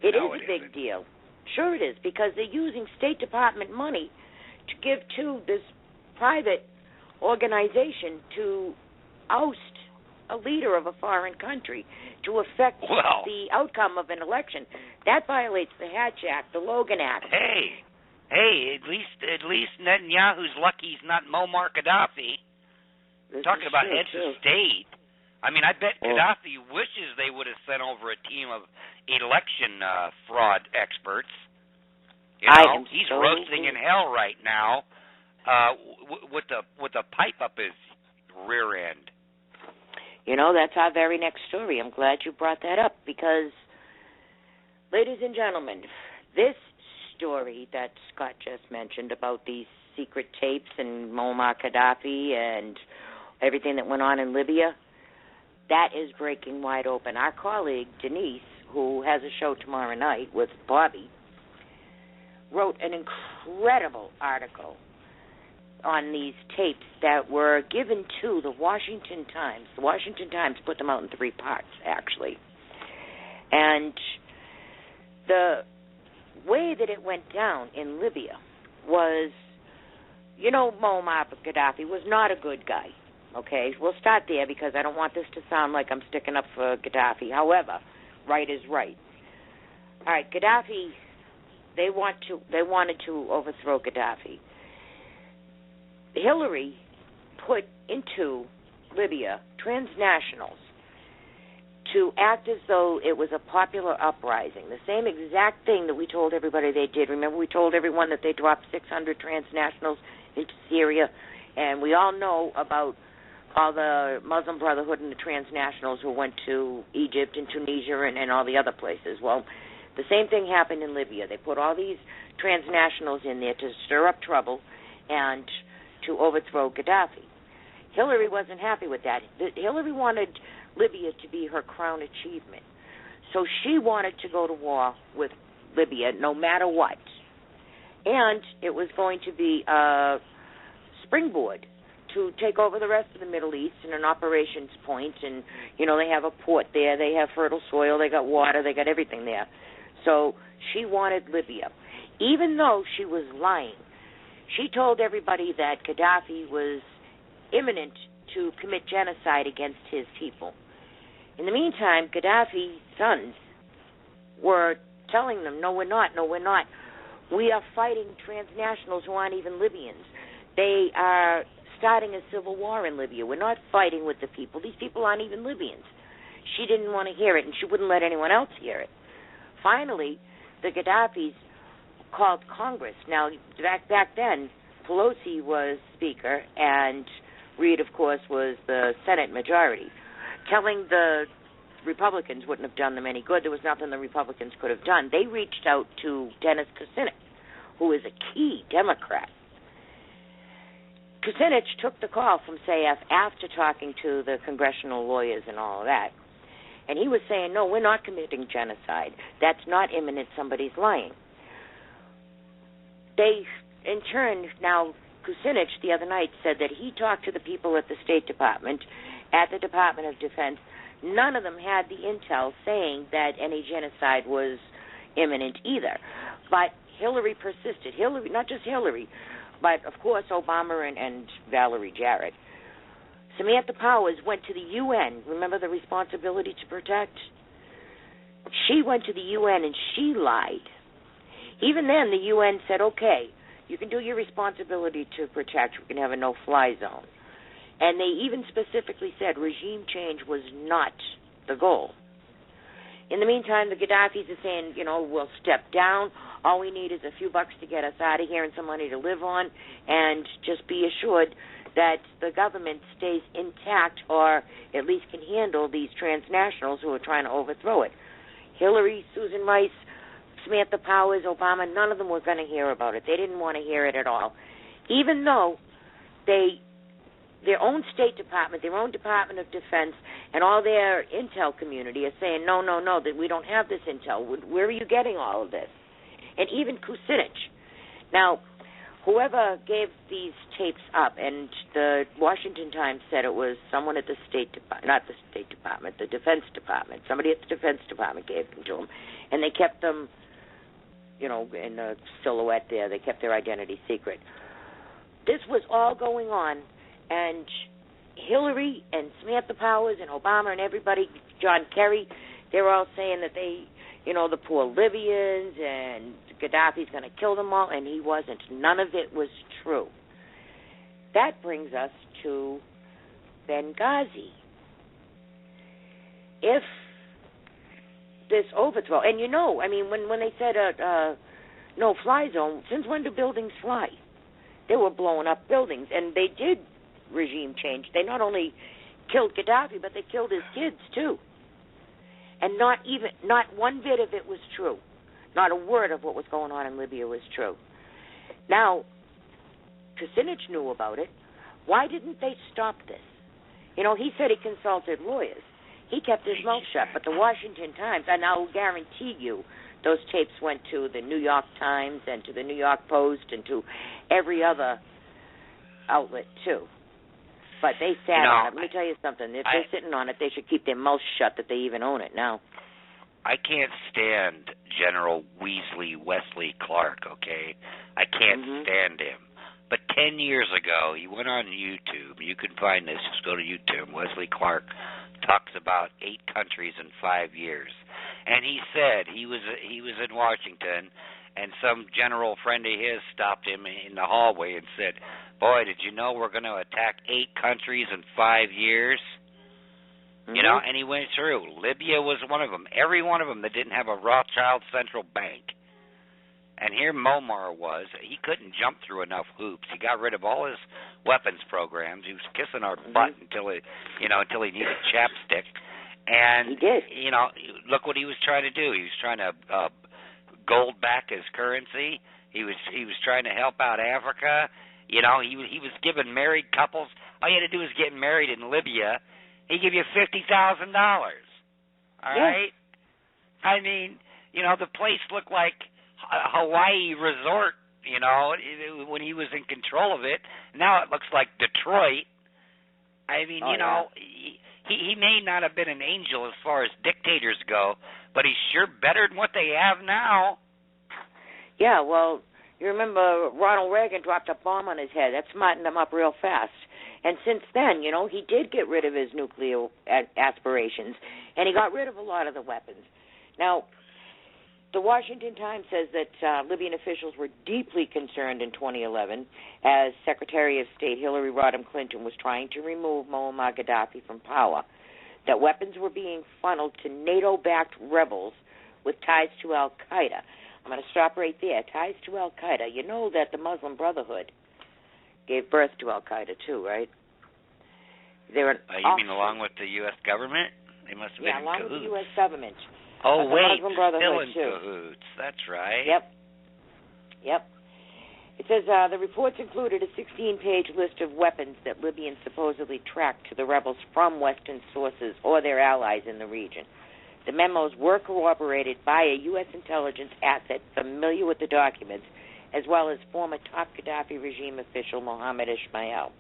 It is a big deal. Sure it is, because they're using State Department money to give to this private organization to oust a leader of a foreign country to affect the outcome of an election. That violates the Hatch Act, the Logan Act. Hey, at least Netanyahu's lucky he's not Muammar Gaddafi. Talking about heads of state. I mean, I bet Gaddafi wishes they would have sent over a team of election fraud experts. He's roasting in hell right now with the pipe up his rear end. That's our very next story. I'm glad you brought that up because, ladies and gentlemen, this story that Scott just mentioned about these secret tapes and Muammar Gaddafi and everything that went on in Libya, that is breaking wide open. Our colleague, Denise, who has a show tomorrow night with Bobby, wrote an incredible article on these tapes that were given to the Washington Times. The Washington Times put them out in 3 parts, actually. And the way that it went down in Libya was, Muammar Gaddafi was not a good guy. Okay, we'll start there because I don't want this to sound like I'm sticking up for Gaddafi. However, right is right. All right, Gaddafi, they wanted to overthrow Gaddafi. Hillary put into Libya transnationals to act as though it was a popular uprising, the same exact thing that we told everybody they did. Remember, we told everyone that they dropped 600 transnationals into Syria, and we all know about all the Muslim Brotherhood and the transnationals who went to Egypt and Tunisia and all the other places. Well, the same thing happened in Libya. They put all these transnationals in there to stir up trouble and to overthrow Gaddafi. Hillary wasn't happy with that. Hillary wanted Libya to be her crown achievement. So she wanted to go to war with Libya no matter what. And it was going to be a springboard to take over the rest of the Middle East and an operations point. And, you know, they have a port there. They have fertile soil. They got water. They got everything there. So she wanted Libya. Even though she was lying, she told everybody that Gaddafi was imminent to commit genocide against his people. In the meantime, Gaddafi's sons were telling them, no, we're not, no, we're not. We are fighting transnationals who aren't even Libyans. They are starting a civil war in Libya. We're not fighting with the people. These people aren't even Libyans. She didn't want to hear it, and she wouldn't let anyone else hear it. Finally, the Gaddafis called Congress. Now, back then, Pelosi was Speaker, and Reid, of course, was the Senate majority. Telling the Republicans wouldn't have done them any good. There was nothing the Republicans could have done. They reached out to Dennis Kucinich, who is a key Democrat. Kucinich took the call from SAF after talking to the congressional lawyers and all of that. And he was saying, no, we're not committing genocide. That's not imminent. Somebody's lying. They, in turn, now, Kucinich the other night said that he talked to the people at the State Department, at the Department of Defense. None of them had the intel saying that any genocide was imminent either. But Hillary persisted. Hillary, not just Hillary, but, of course, Obama and Valerie Jarrett. Samantha Powers went to the UN. Remember the responsibility to protect? She went to the UN and she lied. Even then, the UN said, okay, you can do your responsibility to protect. We can have a no-fly zone. And they even specifically said regime change was not the goal. In the meantime, the Gaddafis are saying, you know, we'll step down. All we need is a few bucks to get us out of here and some money to live on, and just be assured that the government stays intact or at least can handle these transnationals who are trying to overthrow it. Hillary, Susan Rice, Samantha Powers, Obama, none of them were going to hear about it. They didn't want to hear it at all. Even though their own State Department, their own Department of Defense, and all their intel community are saying, no, that we don't have this intel. Where are you getting all of this? And even Kucinich. Now, whoever gave these tapes up, and the Washington Times said it was someone at the State Department, not the State Department, the Defense Department. Somebody at the Defense Department gave them to them, and they kept them, you know, in a silhouette there. They kept their identity secret. This was all going on, and Hillary and Samantha Powers and Obama and everybody, John Kerry, they were all saying that they, you know, the poor Libyans and Gaddafi's going to kill them all, and he wasn't. None of it was true. That brings us to Benghazi. If this overthrow, and you know, I mean, when they said no-fly zone, since when do buildings fly? They were blowing up buildings, and they did regime change. They not only killed Gaddafi, but they killed his kids, too. And not one bit of it was true. Not a word of what was going on in Libya was true. Now, Kucinich knew about it. Why didn't they stop this? You know, he said he consulted lawyers. He kept his mouth shut. But the Washington Times, and I'll guarantee you, those tapes went to the New York Times and to the New York Post and to every other outlet, too. But they sat on it. Let me tell you something. If they're sitting on it, they should keep their mouth shut that they even own it now. I can't stand General Wesley Clark, okay? I can't stand him. But 10 years ago, he went on YouTube. You can find this. Just go to YouTube. Wesley Clark talks about 8 countries in 5 years. And he said he was in Washington, and some general friend of his stopped him in the hallway and said, boy, did you know we're going to attack 8 countries in 5 years? You know, and he went through. Libya was one of them. Every one of them that didn't have a Rothschild central bank. And here Muammar was. He couldn't jump through enough hoops. He got rid of all his weapons programs. He was kissing our butt until he needed chapstick. And he did. Look what he was trying to do. He was trying to gold back his currency. He was trying to help out Africa. He was giving married couples. All you had to do was get married in Libya. He give you $50,000. All right. I mean, the place looked like a Hawaii resort. When he was in control of it. Now it looks like Detroit. I mean, he may not have been an angel as far as dictators go, but he's sure better than what they have now. Yeah, well, you remember Ronald Reagan dropped a bomb on his head. That smartened him up real fast. And since then, he did get rid of his nuclear aspirations, and he got rid of a lot of the weapons. Now, the Washington Times says that Libyan officials were deeply concerned in 2011 as Secretary of State Hillary Rodham Clinton was trying to remove Muammar Gaddafi from power, that weapons were being funneled to NATO-backed rebels with ties to al-Qaeda. I'm going to stop right there. Ties to al-Qaeda. You know that the Muslim Brotherhood gave birth to al-Qaeda too, right? You mean along with the U.S. government? They must have been in along cahoots. with the U.S. government. Oh, wait, Muslim Brotherhood still in too. cahoots. That's right. Yep. It says the reports included a 16-page list of weapons that Libyans supposedly tracked to the rebels from Western sources or their allies in the region. The memos were corroborated by a U.S. intelligence asset familiar with the documents, as well as former top Gaddafi regime official Mohammed Ismail.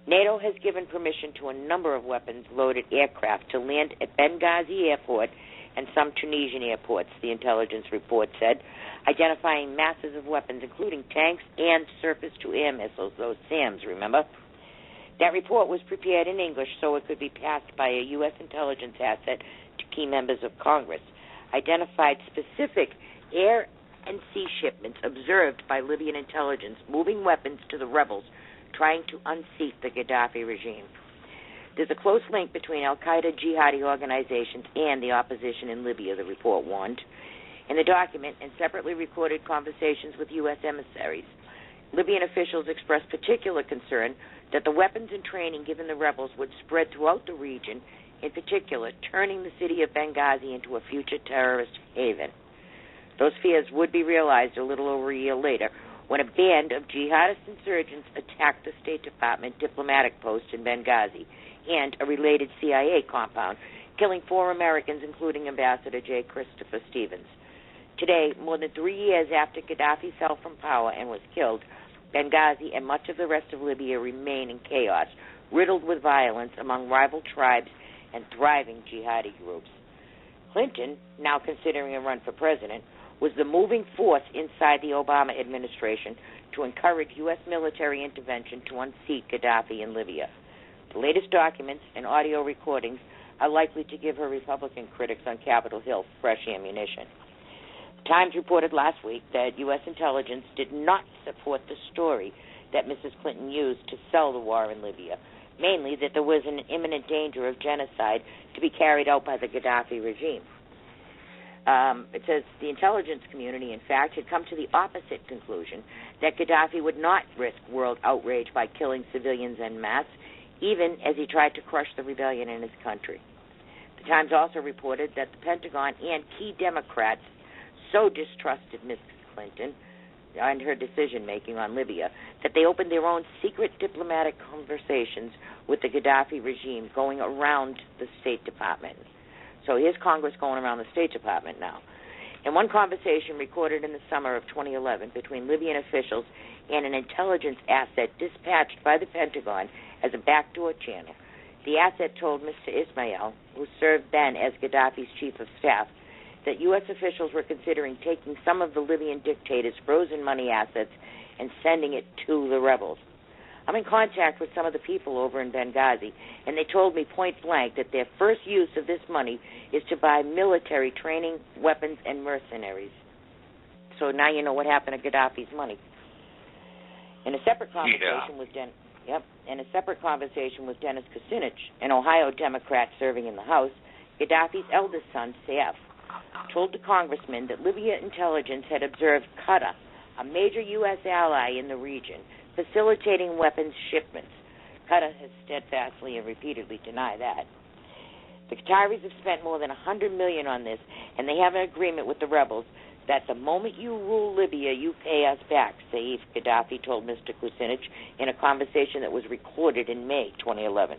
NATO has given permission to a number of weapons-loaded aircraft to land at Benghazi Airport and some Tunisian airports, the intelligence report said, identifying masses of weapons, including tanks and surface-to-air missiles, those SAMs, remember? That report was prepared in English so it could be passed by a U.S. intelligence asset to key members of Congress, identified specific air and sea shipments observed by Libyan intelligence moving weapons to the rebels trying to unseat the Gaddafi regime. There's a close link between al-Qaeda jihadi organizations and the opposition in Libya, the report warned. In the document and separately recorded conversations with U.S. emissaries, Libyan officials expressed particular concern that the weapons and training given the rebels would spread throughout the region, in particular turning the city of Benghazi into a future terrorist haven. Those fears would be realized a little over a year later when a band of jihadist insurgents attacked the State Department diplomatic post in Benghazi and a related CIA compound, killing 4 Americans, including Ambassador J. Christopher Stevens. Today, more than 3 years after Gaddafi fell from power and was killed, Benghazi and much of the rest of Libya remain in chaos, riddled with violence among rival tribes and thriving jihadi groups. Clinton, now considering a run for president, was the moving force inside the Obama administration to encourage U.S. military intervention to unseat Gaddafi in Libya. The latest documents and audio recordings are likely to give her Republican critics on Capitol Hill fresh ammunition. The Times reported last week that U.S. intelligence did not support the story that Mrs. Clinton used to sell the war in Libya, mainly that there was an imminent danger of genocide to be carried out by the Gaddafi regime. It says the intelligence community, in fact, had come to the opposite conclusion, that Gaddafi would not risk world outrage by killing civilians en masse, even as he tried to crush the rebellion in his country. The Times also reported that the Pentagon and key Democrats so distrusted Mrs. Clinton and her decision-making on Libya that they opened their own secret diplomatic conversations with the Gaddafi regime going around the State Department. So here's Congress going around the State Department now. In one conversation recorded in the summer of 2011 between Libyan officials and an intelligence asset dispatched by the Pentagon as a backdoor channel, the asset told Mr. Ismail, who served then as Gaddafi's chief of staff, that U.S. officials were considering taking some of the Libyan dictator's frozen money assets and sending it to the rebels. I'm in contact with some of the people over in Benghazi, and they told me point blank that their first use of this money is to buy military training, weapons, and mercenaries. So now you know what happened to Gaddafi's money. In a separate conversation with Dennis Kucinich, an Ohio Democrat serving in the House, Gaddafi's eldest son, Saif, told the congressman that Libya intelligence had observed Qatar, a major U.S. ally in the region, facilitating weapons shipments. Qatar has steadfastly and repeatedly denied that. The Qataris have spent more than $100 million on this, and they have an agreement with the rebels that the moment you rule Libya, you pay us back, Saif Gaddafi told Mr. Kucinich in a conversation that was recorded in May 2011.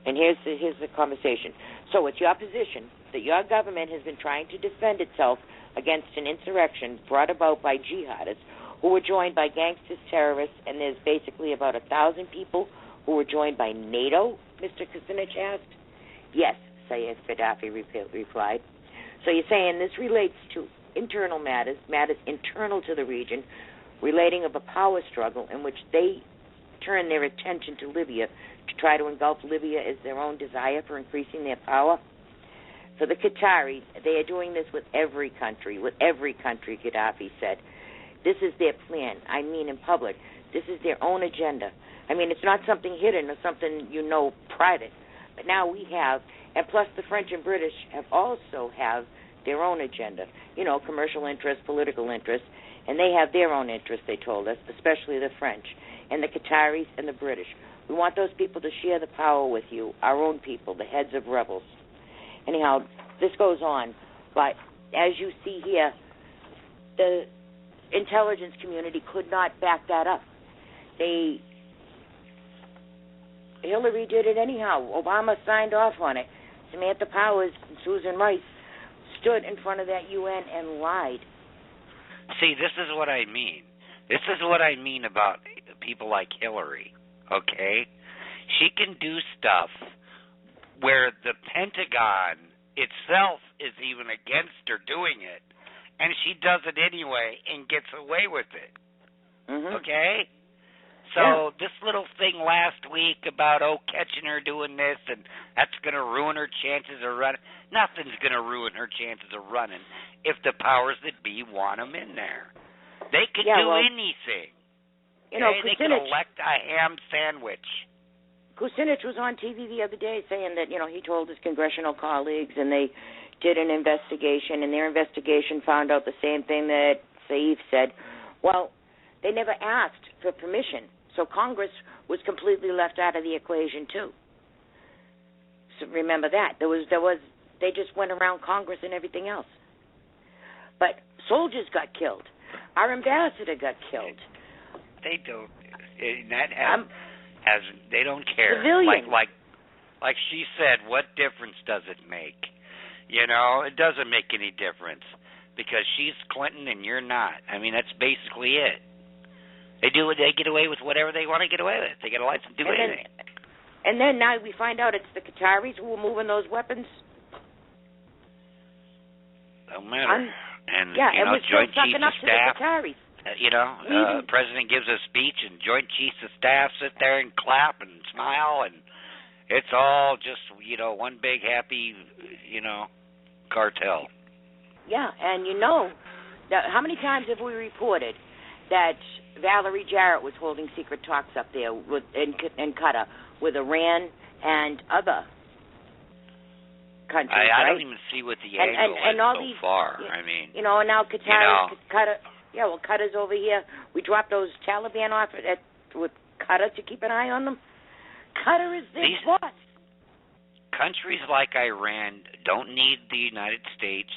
And here's the conversation. So it's your position that your government has been trying to defend itself against an insurrection brought about by jihadists who were joined by gangsters, terrorists, and there's basically about 1,000 people who were joined by NATO, Mr. Kucinich asked. Yes, Saif Gaddafi replied. So you're saying this relates to internal matters internal to the region, relating of a power struggle in which they turn their attention to Libya to try to engulf Libya as their own desire for increasing their power? For the Qataris, they are doing this with every country, Gaddafi said. This is their plan. I mean in public. This is their own agenda. I mean, it's not something hidden or something, private. But now we have, and plus the French and British also have their own agenda, commercial interests, political interests, and they have their own interests, they told us, especially the French, and the Qataris and the British. We want those people to share the power with you, our own people, the heads of rebels. Anyhow, this goes on, but as you see here, the intelligence community could not back that up. Hillary did it anyhow. Obama signed off on it. Samantha Powers and Susan Rice stood in front of that UN and lied. See, this is what I mean. This is what I mean about people like Hillary, okay? She can do stuff where the Pentagon itself is even against her doing it, and she does it anyway and gets away with it, okay? So this little thing last week about, catching her doing this, and that's going to ruin her chances of running. Nothing's going to ruin her chances of running if the powers that be want them in there. They could do anything. They could elect a ham sandwich. Kucinich was on TV the other day saying that, he told his congressional colleagues, and they did an investigation, and their investigation found out the same thing that Saif said. Well, they never asked for permission. So Congress was completely left out of the equation too. So remember that. They just went around Congress and everything else. But soldiers got killed. Our ambassador got killed. They don't. They don't care. Civilians. Like she said, what difference does it make? It doesn't make any difference because she's Clinton and you're not. I mean, that's basically it. They get away with whatever they want to get away with. They get a license to do anything. And then now we find out it's the Qataris who are moving those weapons. Don't matter. And we're still Joint sucking Chiefs up of to Staff. the Qataris. The president gives a speech, and Joint Chiefs of Staff sit there and clap and smile, and it's all just one big happy cartel. Yeah, and how many times have we reported that Valerie Jarrett was holding secret talks up there in Qatar with Iran and other countries, I don't even see what the angle and all so these, far. I mean, and now Qatar, Qatar's over here. We dropped those Taliban off with Qatar to keep an eye on them. Qatar is their boss. Countries like Iran don't need the United States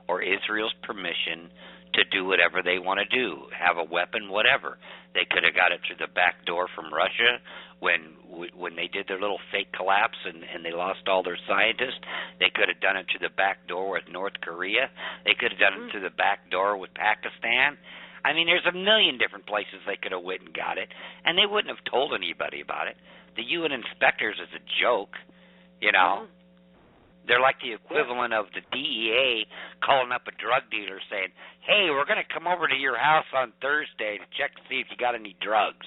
or Israel's permission to do whatever they want to do, have a weapon, whatever. They could have got it through the back door from Russia when they did their little fake collapse and they lost all their scientists. They could have done it through the back door with North Korea. They could have done it through the back door with Pakistan. I mean, there's a million different places they could have went and got it, and they wouldn't have told anybody about it. The UN inspectors is a joke, They're like the equivalent of the DEA calling up a drug dealer saying, hey, we're going to come over to your house on Thursday to check to see if you got any drugs.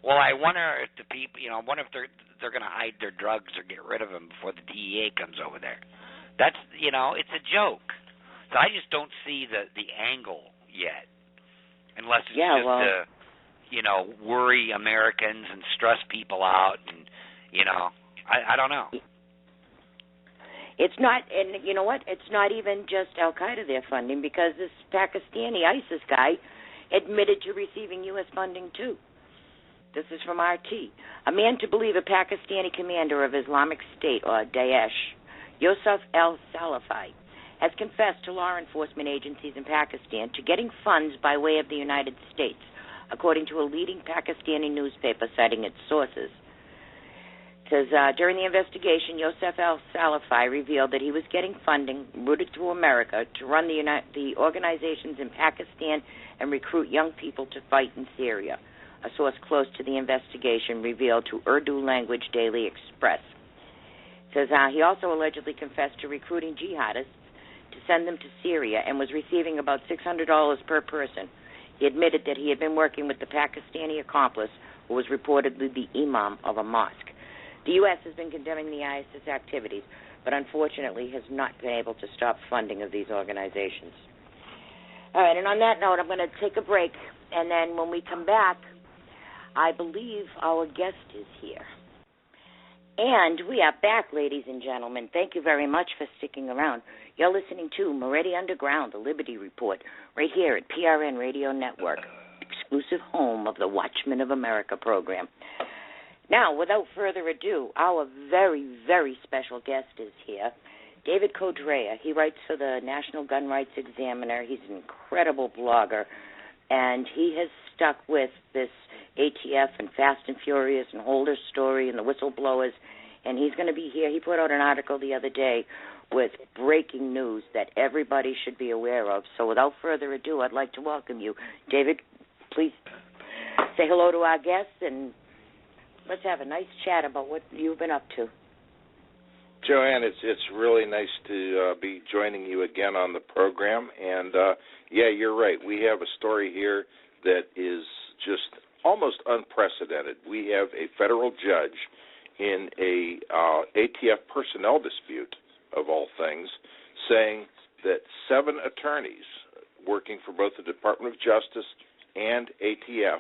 Well, I wonder if the people, I wonder if they're going to hide their drugs or get rid of them before the DEA comes over there. That's, it's a joke. So I just don't see the angle yet, unless it's to, worry Americans and stress people out and, I don't know. It's not, and you know what? It's not even just Al-Qaeda they're funding, because this Pakistani ISIS guy admitted to receiving U.S. funding, too. This is from RT. A man to believe a Pakistani commander of Islamic State, or Daesh, Yusuf al-Salafi, has confessed to law enforcement agencies in Pakistan to getting funds by way of the United States, according to a leading Pakistani newspaper citing its sources. It says, during the investigation, Yusuf al-Salafi revealed that he was getting funding routed through America to run the organizations in Pakistan and recruit young people to fight in Syria. A source close to the investigation revealed to Urdu language Daily Express. It says he also allegedly confessed to recruiting jihadists to send them to Syria and was receiving about $600 per person. He admitted that he had been working with the Pakistani accomplice who was reportedly the imam of a mosque. The U.S. has been condemning the ISIS activities, but unfortunately has not been able to stop funding of these organizations. All right, and on that note, I'm going to take a break, and then when we come back, I believe our guest is here. And we are back, ladies and gentlemen. Thank you very much for sticking around. You're listening to Moretti Underground, the Liberty Report, right here at PRN Radio Network, exclusive home of the Watchmen of America program. Now, without further ado, our very, very special guest is here, David Codrea. He writes for the National Gun Rights Examiner. He's an incredible blogger, and he has stuck with this ATF and Fast and Furious and Holder story and the whistleblowers, and he's going to be here. He put out an article the other day with breaking news that everybody should be aware of. So without further ado, I'd like to welcome you. David, please say hello to our guests, and let's have a nice chat about what you've been up to. Joanne, it's really nice to be joining you again on the program. And, yeah, you're right. We have a story here that is just almost unprecedented. We have a federal judge in a ATF personnel dispute, of all things, saying that 7 attorneys working for both the Department of Justice and ATF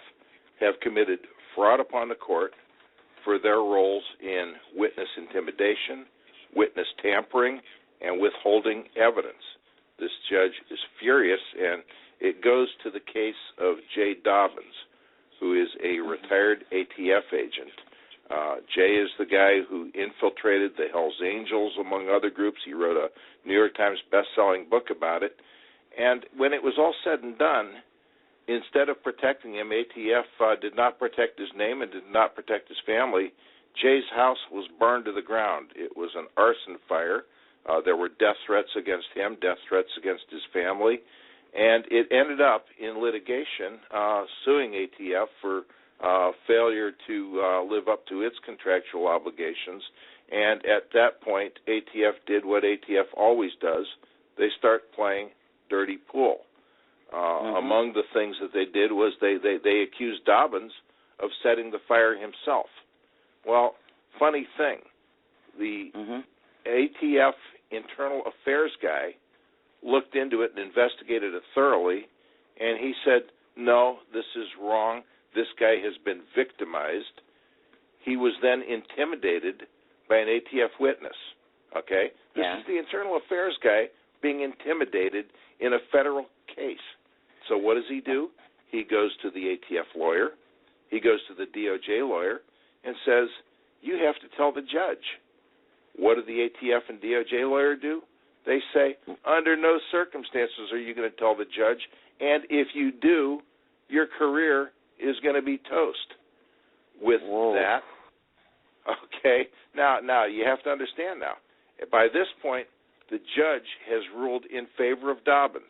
have committed fraud upon the court for their roles in witness intimidation, witness tampering, and withholding evidence. This judge is furious, and it goes to the case of Jay Dobbins, who is a retired ATF agent. Jay is the guy who infiltrated the Hells Angels, among other groups. He wrote a New York Times best-selling book about it. And when it was all said and done, instead of protecting him, ATF did not protect his name and did not protect his family. Jay's house was burned to the ground. It was an arson fire. There were death threats against him, death threats against his family, and it ended up in litigation suing ATF for failure to live up to its contractual obligations. And at that point, ATF did what ATF always does. They start playing dirty pool. Among the things that they did was they accused Dobbins of setting the fire himself. Well, funny thing, the ATF internal affairs guy looked into it and investigated it thoroughly, and he said, no, this is wrong. This guy has been victimized. He was then intimidated by an ATF witness, okay? This is the internal affairs guy being intimidated in a federal case. So what does he do? He goes to the ATF lawyer. He goes to the DOJ lawyer and says, you have to tell the judge. What did the ATF and DOJ lawyer do? They say, under no circumstances are you going to tell the judge, and if you do, your career is going to be toast. With that, okay, now you have to understand now. By this point, the judge has ruled in favor of Dobbins,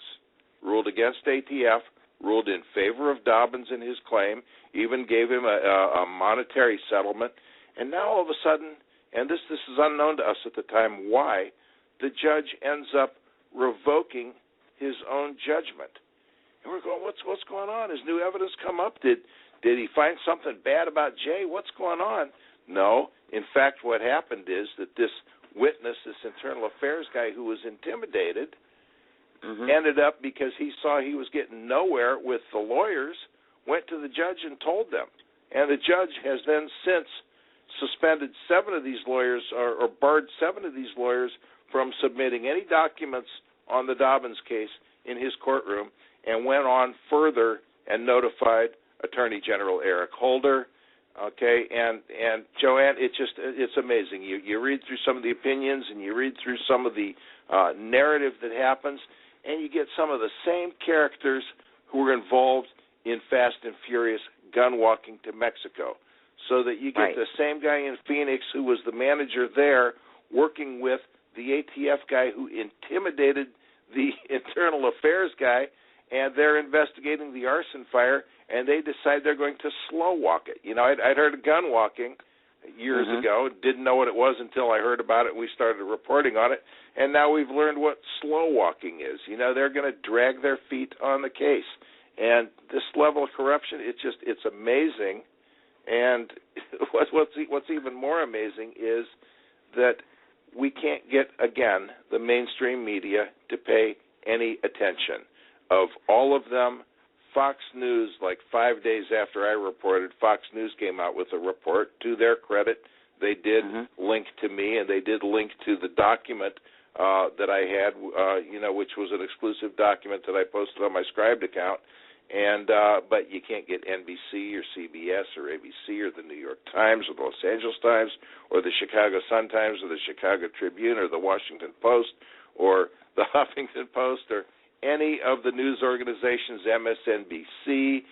ruled against ATF, ruled in favor of Dobbins in his claim, even gave him a monetary settlement, and now all of a sudden, and this is unknown to us at the time, why the judge ends up revoking his own judgment. And we're going, what's going on? Has new evidence come up? Did he find something bad about Jay? What's going on? No. In fact, what happened is that this witness, this internal affairs guy who was intimidated, ended up, because he saw he was getting nowhere with the lawyers, went to the judge and told them. And the judge has then since suspended 7 of these lawyers, or barred 7 of these lawyers from submitting any documents on the Dobbins case in his courtroom, and went on further and notified Attorney General Eric Holder. Okay, and Joanne, it's amazing. You read through some of the opinions and you read through some of the narrative that happens, and you get some of the same characters who were involved in Fast and Furious gun walking to Mexico. So that you get the same guy in Phoenix who was the manager there working with the ATF guy who intimidated the internal affairs guy, and they're investigating the arson fire, and they decide they're going to slow walk it. You know, I'd heard of gun walking years ago, didn't know what it was until I heard about it and we started reporting on it, and now we've learned what slow walking is. You know, they're going to drag their feet on the case. And this level of corruption, it's amazing. And what's even more amazing is that we can't get, again, the mainstream media to pay any attention. Of all of them, Fox News, like 5 days after I reported, Fox News came out with a report. To their credit, they did link to me, and they did link to the document that I had, which was an exclusive document that I posted on my Scribd account. And but you can't get NBC or CBS or ABC or the New York Times or the Los Angeles Times or the Chicago Sun-Times or the Chicago Tribune or the Washington Post or the Huffington Post or any of the news organizations, MSNBC,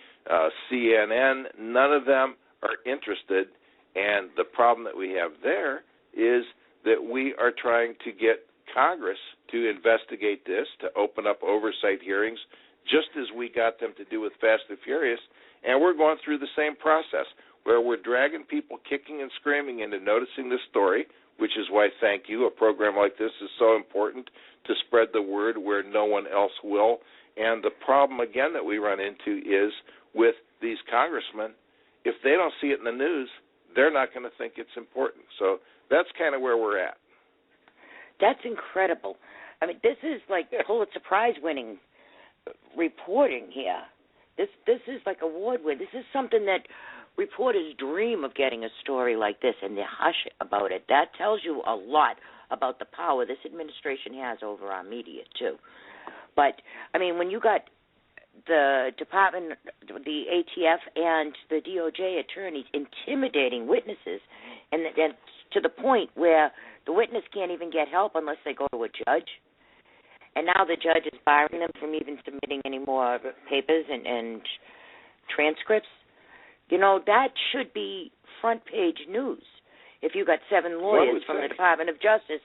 CNN. None of them are interested. And the problem that we have there is that we are trying to get Congress to investigate this, to open up oversight hearings, just as we got them to do with Fast and Furious, and we're going through the same process where we're dragging people kicking and screaming into noticing this story, which is why, thank you, a program like this is so important to spread the word where no one else will. And the problem, again, that we run into is with these congressmen, if they don't see it in the news, they're not going to think it's important. So that's kind of where we're at. That's incredible. I mean, this is like Pulitzer Prize-winning reporting here. This is like award win. This is something that reporters dream of, getting a story like this, and they hush about it. That tells you a lot about the power this administration has over our media too. But I mean, when you got the department, the ATF, and the DOJ attorneys intimidating witnesses, and to the point where the witness can't even get help unless they go to a judge. And now the judge is barring them from even submitting any more papers and transcripts. You know, that should be front page news. If you got 7 lawyers from the Department of Justice,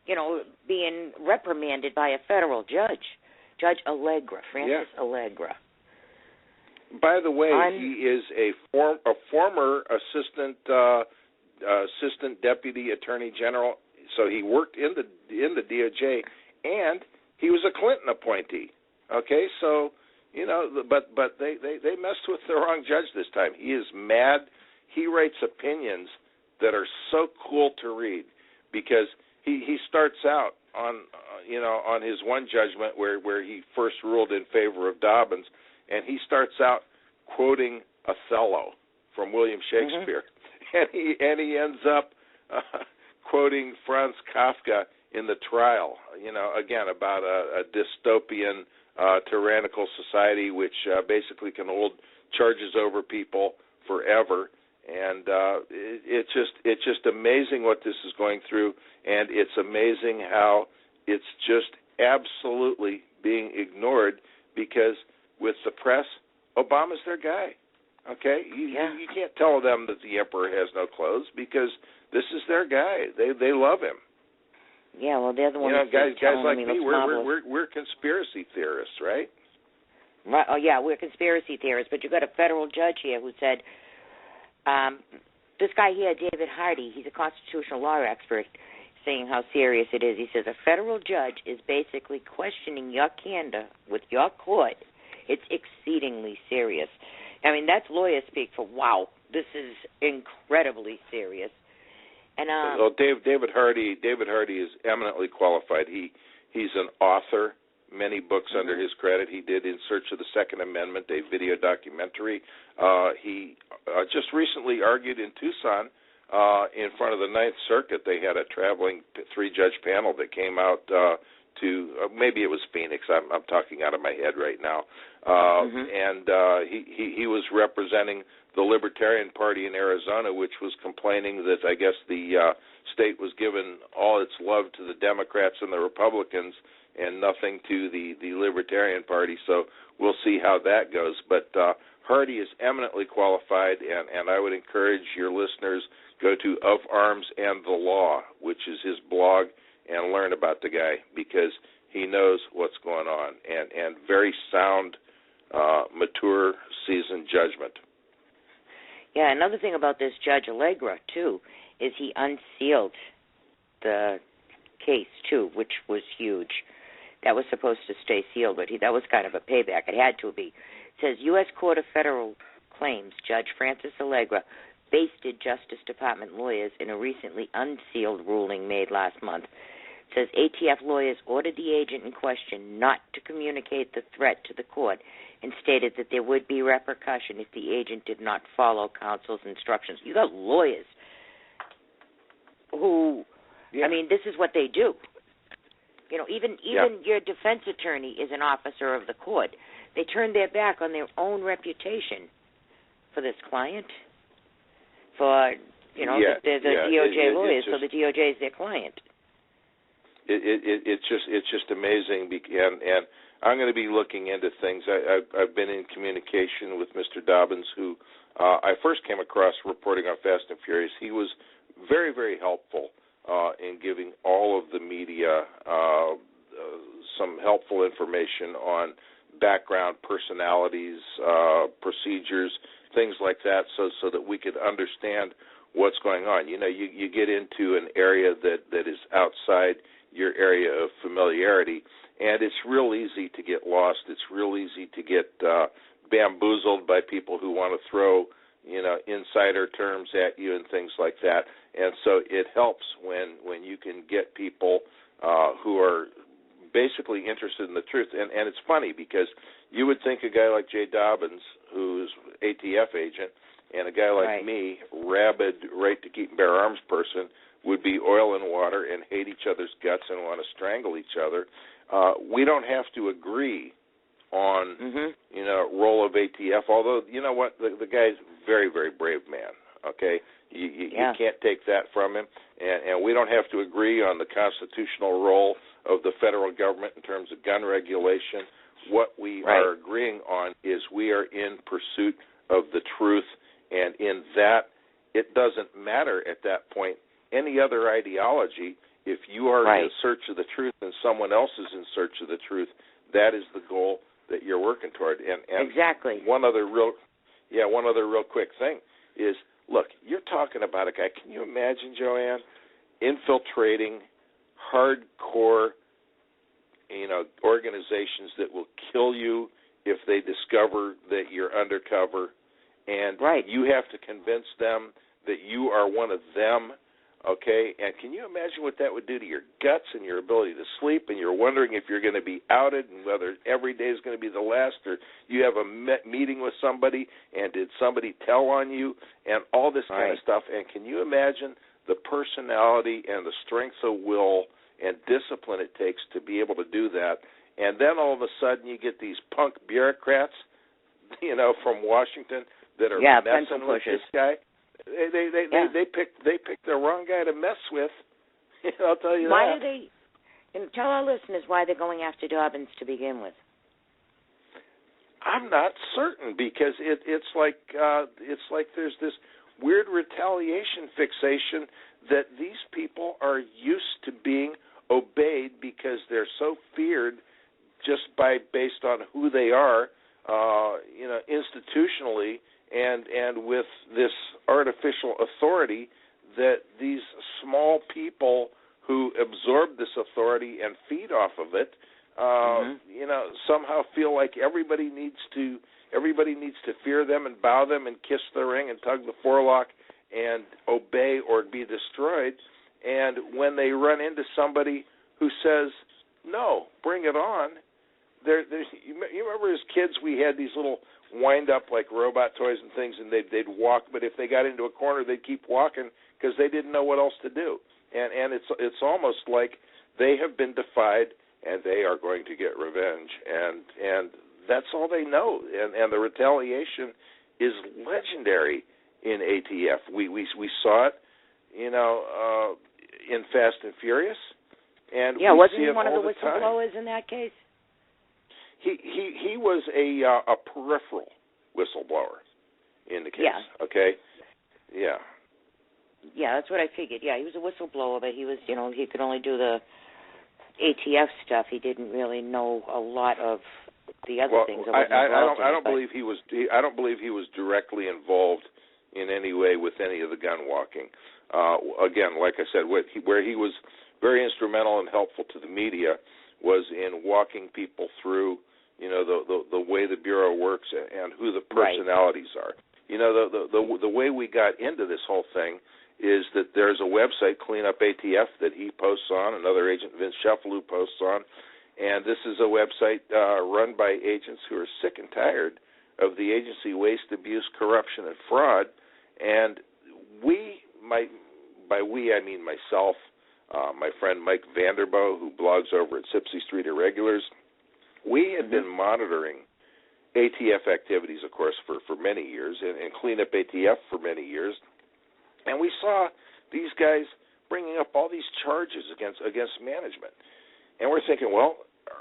you know, being reprimanded by a federal judge, Judge Allegra, Francis Allegra. By the way, he is a former assistant deputy attorney general. So he worked in the DOJ, and he was a Clinton appointee. Okay, so you know, but they messed with the wrong judge this time. He is mad. He writes opinions that are so cool to read because he starts out on his one judgment where he first ruled in favor of Dobbins, and he starts out quoting Othello from William Shakespeare, and he ends up quoting Franz Kafka in The Trial, you know, again, about a dystopian, tyrannical society which basically can hold charges over people forever. And it's just amazing what this is going through, and it's amazing how it's just absolutely being ignored because with the press, Obama's their guy. Okay, you can't tell them that the emperor has no clothes because this is their guy. They love him. Yeah, well, they're the ones. You know, guys like me, we're conspiracy theorists, right? Right. Oh, yeah, we're conspiracy theorists. But you got a federal judge here who said, this guy here, David Hardy, he's a constitutional law expert, saying how serious it is. He says a federal judge is basically questioning your candor with your court. It's exceedingly serious. I mean, that's lawyer speak for, wow, this is incredibly serious. And well, David Hardy is eminently qualified. He's an author, many books under his credit. He did In Search of the Second Amendment, a video documentary. He just recently argued in Tucson in front of the Ninth Circuit, they had a traveling three-judge panel that came out to maybe it was Phoenix. I'm talking out of my head right now, and he was representing the Libertarian Party in Arizona, which was complaining that I guess the state was giving all its love to the Democrats and the Republicans and nothing to the Libertarian Party. So we'll see how that goes. But Hardy is eminently qualified, and I would encourage your listeners go to Of Arms and the Law, which is his blog, and learn about the guy because he knows what's going on and very sound, mature, seasoned judgment. Yeah, another thing about this Judge Allegra, too, is he unsealed the case, too, which was huge. That was supposed to stay sealed, but that was kind of a payback. It had to be. It says, U.S. Court of Federal Claims Judge Francis Allegra basted Justice Department lawyers in a recently unsealed ruling made last month. It says ATF lawyers ordered the agent in question not to communicate the threat to the court and stated that there would be repercussion if the agent did not follow counsel's instructions. You got lawyers who, I mean, this is what they do. You know, even your defense attorney is an officer of the court. They turn their back on their own reputation for this client, for, you know, the DOJ lawyers, so the DOJ is their client. It's just amazing, and I'm going to be looking into things. I've been in communication with Mr. Dobbins, who I first came across reporting on Fast and Furious. He was very, very helpful in giving all of the media some helpful information on background, personalities, procedures, things like that, so that we could understand what's going on. You know, you get into an area that is outside your area of familiarity, and it's real easy to get lost. It's real easy to get bamboozled by people who want to throw, you know, insider terms at you and things like that. And so it helps when you can get people who are basically interested in the truth. And it's funny because you would think a guy like Jay Dobbins, who's ATF agent, and a guy like me, rabid, right to keep and bear arms person, would be oil and water and hate each other's guts and want to strangle each other. We don't have to agree on, you know, role of ATF, although, you know what, the guy's a very, very brave man, okay? You can't take that from him, and we don't have to agree on the constitutional role of the federal government in terms of gun regulation. What we are agreeing on is we are in pursuit of the truth, and in that, it doesn't matter at that point any other ideology. If you are in search of the truth and someone else is in search of the truth, that is the goal that you're working toward. And exactly. One other real quick thing is, look, you're talking about a guy. Can you imagine, Joanne, infiltrating hardcore, you know, organizations that will kill you if they discover that you're undercover, and you have to convince them that you are one of them. Okay, and can you imagine what that would do to your guts and your ability to sleep, and you're wondering if you're going to be outed and whether every day is going to be the last, or you have a meeting with somebody and did somebody tell on you, and all this kind of stuff. And can you imagine the personality and the strength of will and discipline it takes to be able to do that? And then all of a sudden you get these punk bureaucrats, you know, from Washington that are messing with this guy. They picked the wrong guy to mess with. I'll tell you why that. Why do they? And tell our listeners why they're going after Dobbins to begin with. I'm not certain because it's like there's this weird retaliation fixation that these people are used to being obeyed because they're so feared just based on who they are, you know, institutionally. And with this artificial authority that these small people who absorb this authority and feed off of it, you know, somehow feel like everybody needs to fear them and bow them and kiss the ring and tug the forelock and obey or be destroyed. And when they run into somebody who says, no, bring it on, you remember as kids we had these little wind up like robot toys and things, and they'd walk, but if they got into a corner they'd keep walking because they didn't know what else to do. And it's almost like they have been defied, and they are going to get revenge, and that's all they know. And the retaliation is legendary in ATF. We saw it, in Fast and Furious, and wasn't he one of the whistleblowers in that case? He was a peripheral whistleblower in the case. Yeah. Okay. Yeah. Yeah, that's what I figured. Yeah, he was a whistleblower, but he was, he could only do the ATF stuff. He didn't really know a lot of the other things. I don't believe he was. I don't believe he was directly involved in any way with any of the gun walking. Again, like I said, where he was very instrumental and helpful to the media was in walking people through, the way the Bureau works and who the personalities are. The way we got into this whole thing is that there's a website, Clean Up ATF, that he posts on, another agent, Vince Scheffel, posts on, and this is a website run by agents who are sick and tired of the agency waste, abuse, corruption, and fraud. And by we I mean myself, my friend Mike Vanderbo, who blogs over at Sipsey Street Irregulars. We had been monitoring ATF activities, of course, for many years, and Clean Up ATF for many years. And we saw these guys bringing up all these charges against management. And we're thinking, well,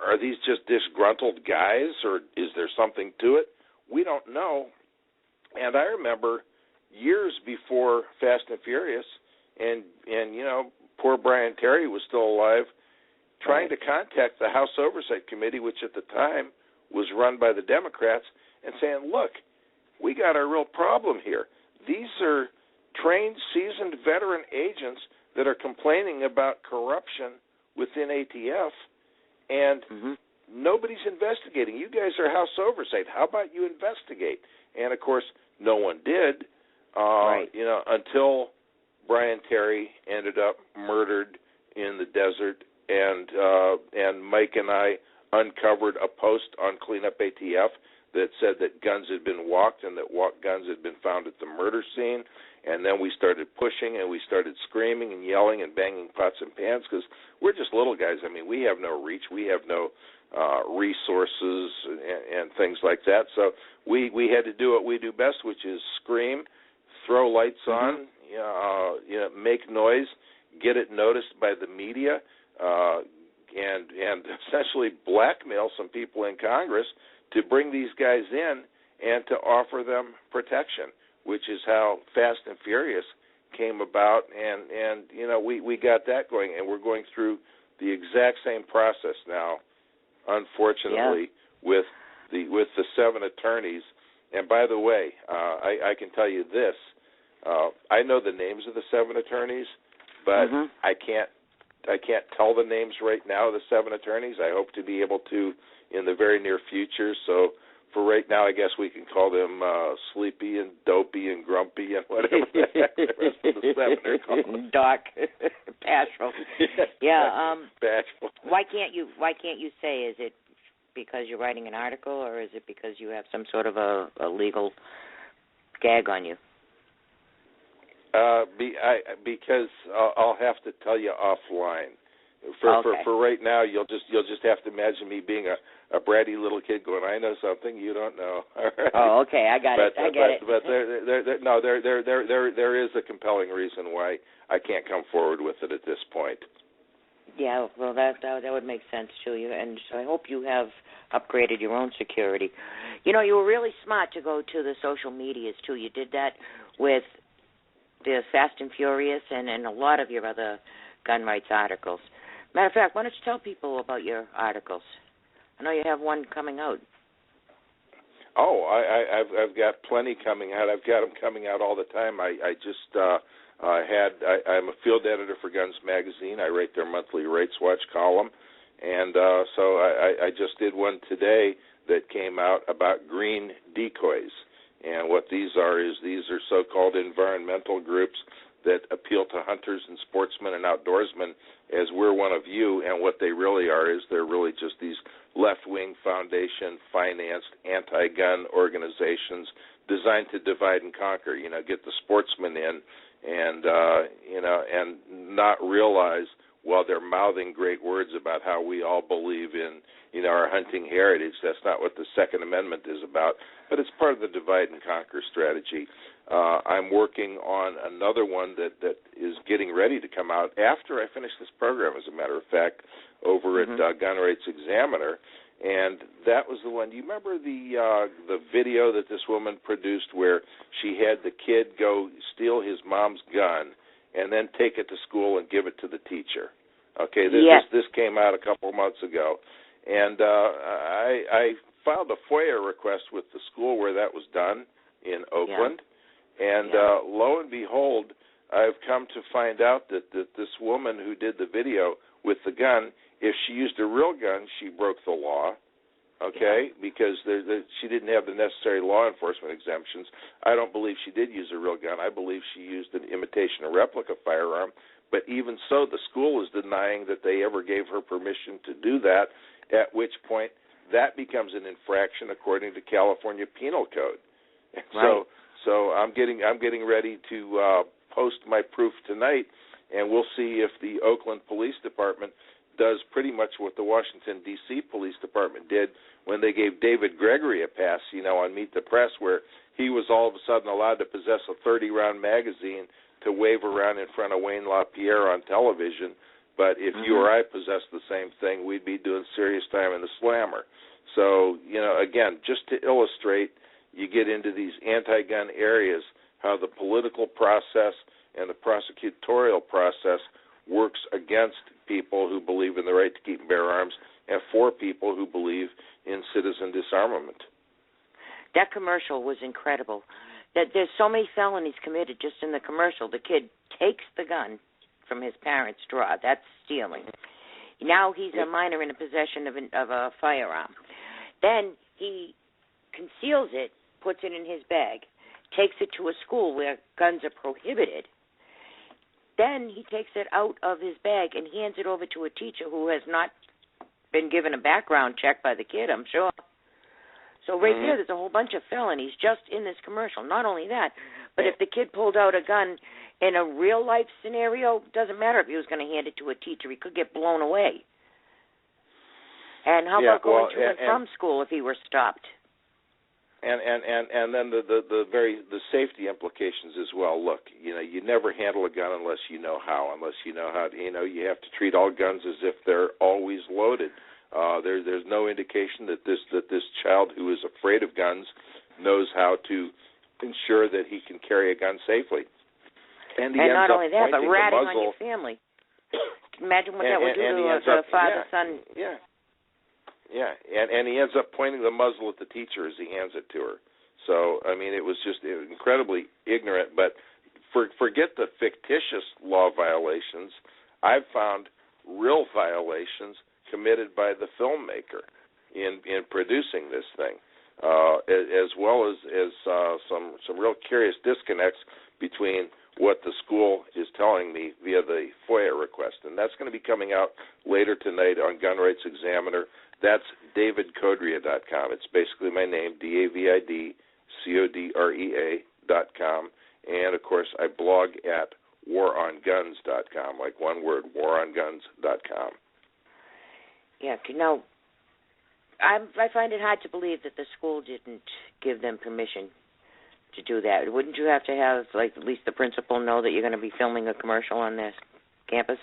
are these just disgruntled guys, or is there something to it? We don't know. And I remember years before Fast and Furious, and poor Brian Terry was still alive, trying to contact the House Oversight Committee, which at the time was run by the Democrats, and saying, look, we got a real problem here. These are trained, seasoned veteran agents that are complaining about corruption within ATF, and nobody's investigating. You guys are House Oversight. How about you investigate? And, of course, no one did, until Brian Terry ended up murdered in the desert, and Mike and I uncovered a post on Clean Up ATF that said that guns had been walked and that walked guns had been found at the murder scene. And then we started pushing, and we started screaming and yelling and banging pots and pans, because we're just little guys. I mean, we have no reach. We have no resources and things like that. So we had to do what we do best, which is scream, throw lights on, make noise, get it noticed by the media, and essentially blackmail some people in Congress to bring these guys in and to offer them protection, which is how Fast and Furious came about, and we got that going, and we're going through the exact same process now, unfortunately, with the 7 attorneys. And by the way, I can tell you this: I know the names of the 7 attorneys, but I can't tell the names right now of the 7 attorneys. I hope to be able to in the very near future. So for right now, I guess we can call them Sleepy and Dopey and Grumpy and whatever the rest of the 7 are called. Doc, Bashful. Yeah. Bashful. Why can't you say? Is it because you're writing an article, or is it because you have some sort of a legal gag on you? Because I'll have to tell you offline. For right now, you'll just have to imagine me being a bratty little kid going, I know something you don't know. All right? Oh, okay, I got it. But there is a compelling reason why I can't come forward with it at this point. Yeah, well, that would make sense to you, and so I hope you have upgraded your own security. You were really smart to go to the social medias too. You did that with the Fast and Furious and a lot of your other gun rights articles. Matter of fact, why don't you tell people about your articles? I know you have one coming out. Oh, I've got plenty coming out. I've got them coming out all the time. I'm a field editor for Guns Magazine. I write their monthly Rights Watch column, and so I just did one today that came out about green decoys. And what these are so-called environmental groups that appeal to hunters and sportsmen and outdoorsmen as we're one of you, and what they really are is they're really just these left-wing foundation-financed anti-gun organizations designed to divide and conquer, get the sportsmen in and and not realize while they're mouthing great words about how we all believe in our hunting heritage. That's not what the Second Amendment is about, but it's part of the divide and conquer strategy. I'm working on another one that is getting ready to come out after I finish this program, as a matter of fact, over at Gun Rights Examiner. And that was the one. Do you remember the video that this woman produced where she had the kid go steal his mom's gun and then take it to school and give it to the teacher? Okay, this came out a couple of months ago. And I filed a FOIA request with the school where that was done in Oakland. Yeah. And lo and behold, I've come to find out that this woman who did the video with the gun, if she used a real gun, she broke the law, okay, because she didn't have the necessary law enforcement exemptions. I don't believe she did use a real gun. I believe she used an imitation or replica firearm. But even so, the school is denying that they ever gave her permission to do that, at which point that becomes an infraction according to California Penal Code. Right. So I'm getting ready to post my proof tonight, and we'll see if the Oakland Police Department does pretty much what the Washington, D.C. Police Department did when they gave David Gregory a pass, on Meet the Press, where he was all of a sudden allowed to possess a 30-round magazine to wave around in front of Wayne LaPierre on television. But if you or I possessed the same thing, we'd be doing serious time in the slammer. So, again, just to illustrate, you get into these anti-gun areas, how the political process and the prosecutorial process works against people who believe in the right to keep and bear arms and for people who believe in citizen disarmament. That commercial was incredible. That there's so many felonies committed just in the commercial. The kid takes the gun from his parents' drawer. That's stealing. Now he's a minor in possession of a firearm. Then he conceals it, puts it in his bag, takes it to a school where guns are prohibited. Then he takes it out of his bag and hands it over to a teacher who has not been given a background check by the kid, I'm sure. So right there's a whole bunch of felonies just in this commercial. Not only that, but if the kid pulled out a gun in a real-life scenario, doesn't matter if he was going to hand it to a teacher. He could get blown away. And how about going to and from school if he were stopped? And then the safety implications as well. Look, you never handle a gun unless you know how. Unless you know how to, you have to treat all guns as if they're always loaded. There's no indication that this child who is afraid of guns knows how to ensure that he can carry a gun safely. And not only that, but ratting on your family. Imagine what that would do to a father-son. Yeah, and he ends up pointing the muzzle at the teacher as he hands it to her. So, I mean, it was just incredibly ignorant. But forget the fictitious law violations. I've found real violations committed by the filmmaker in producing this thing, as well as some real curious disconnects between what the school is telling me via the FOIA request. And that's going to be coming out later tonight on Gun Rights Examiner. That's davidcodrea.com. It's basically my name, DavidCodrea.com. And, of course, I blog at waronguns.com, like one word, waronguns.com. Yeah, now, I find it hard to believe that the school didn't give them permission to do that. Wouldn't you have to have, like, at least the principal know that you're going to be filming a commercial on this campus?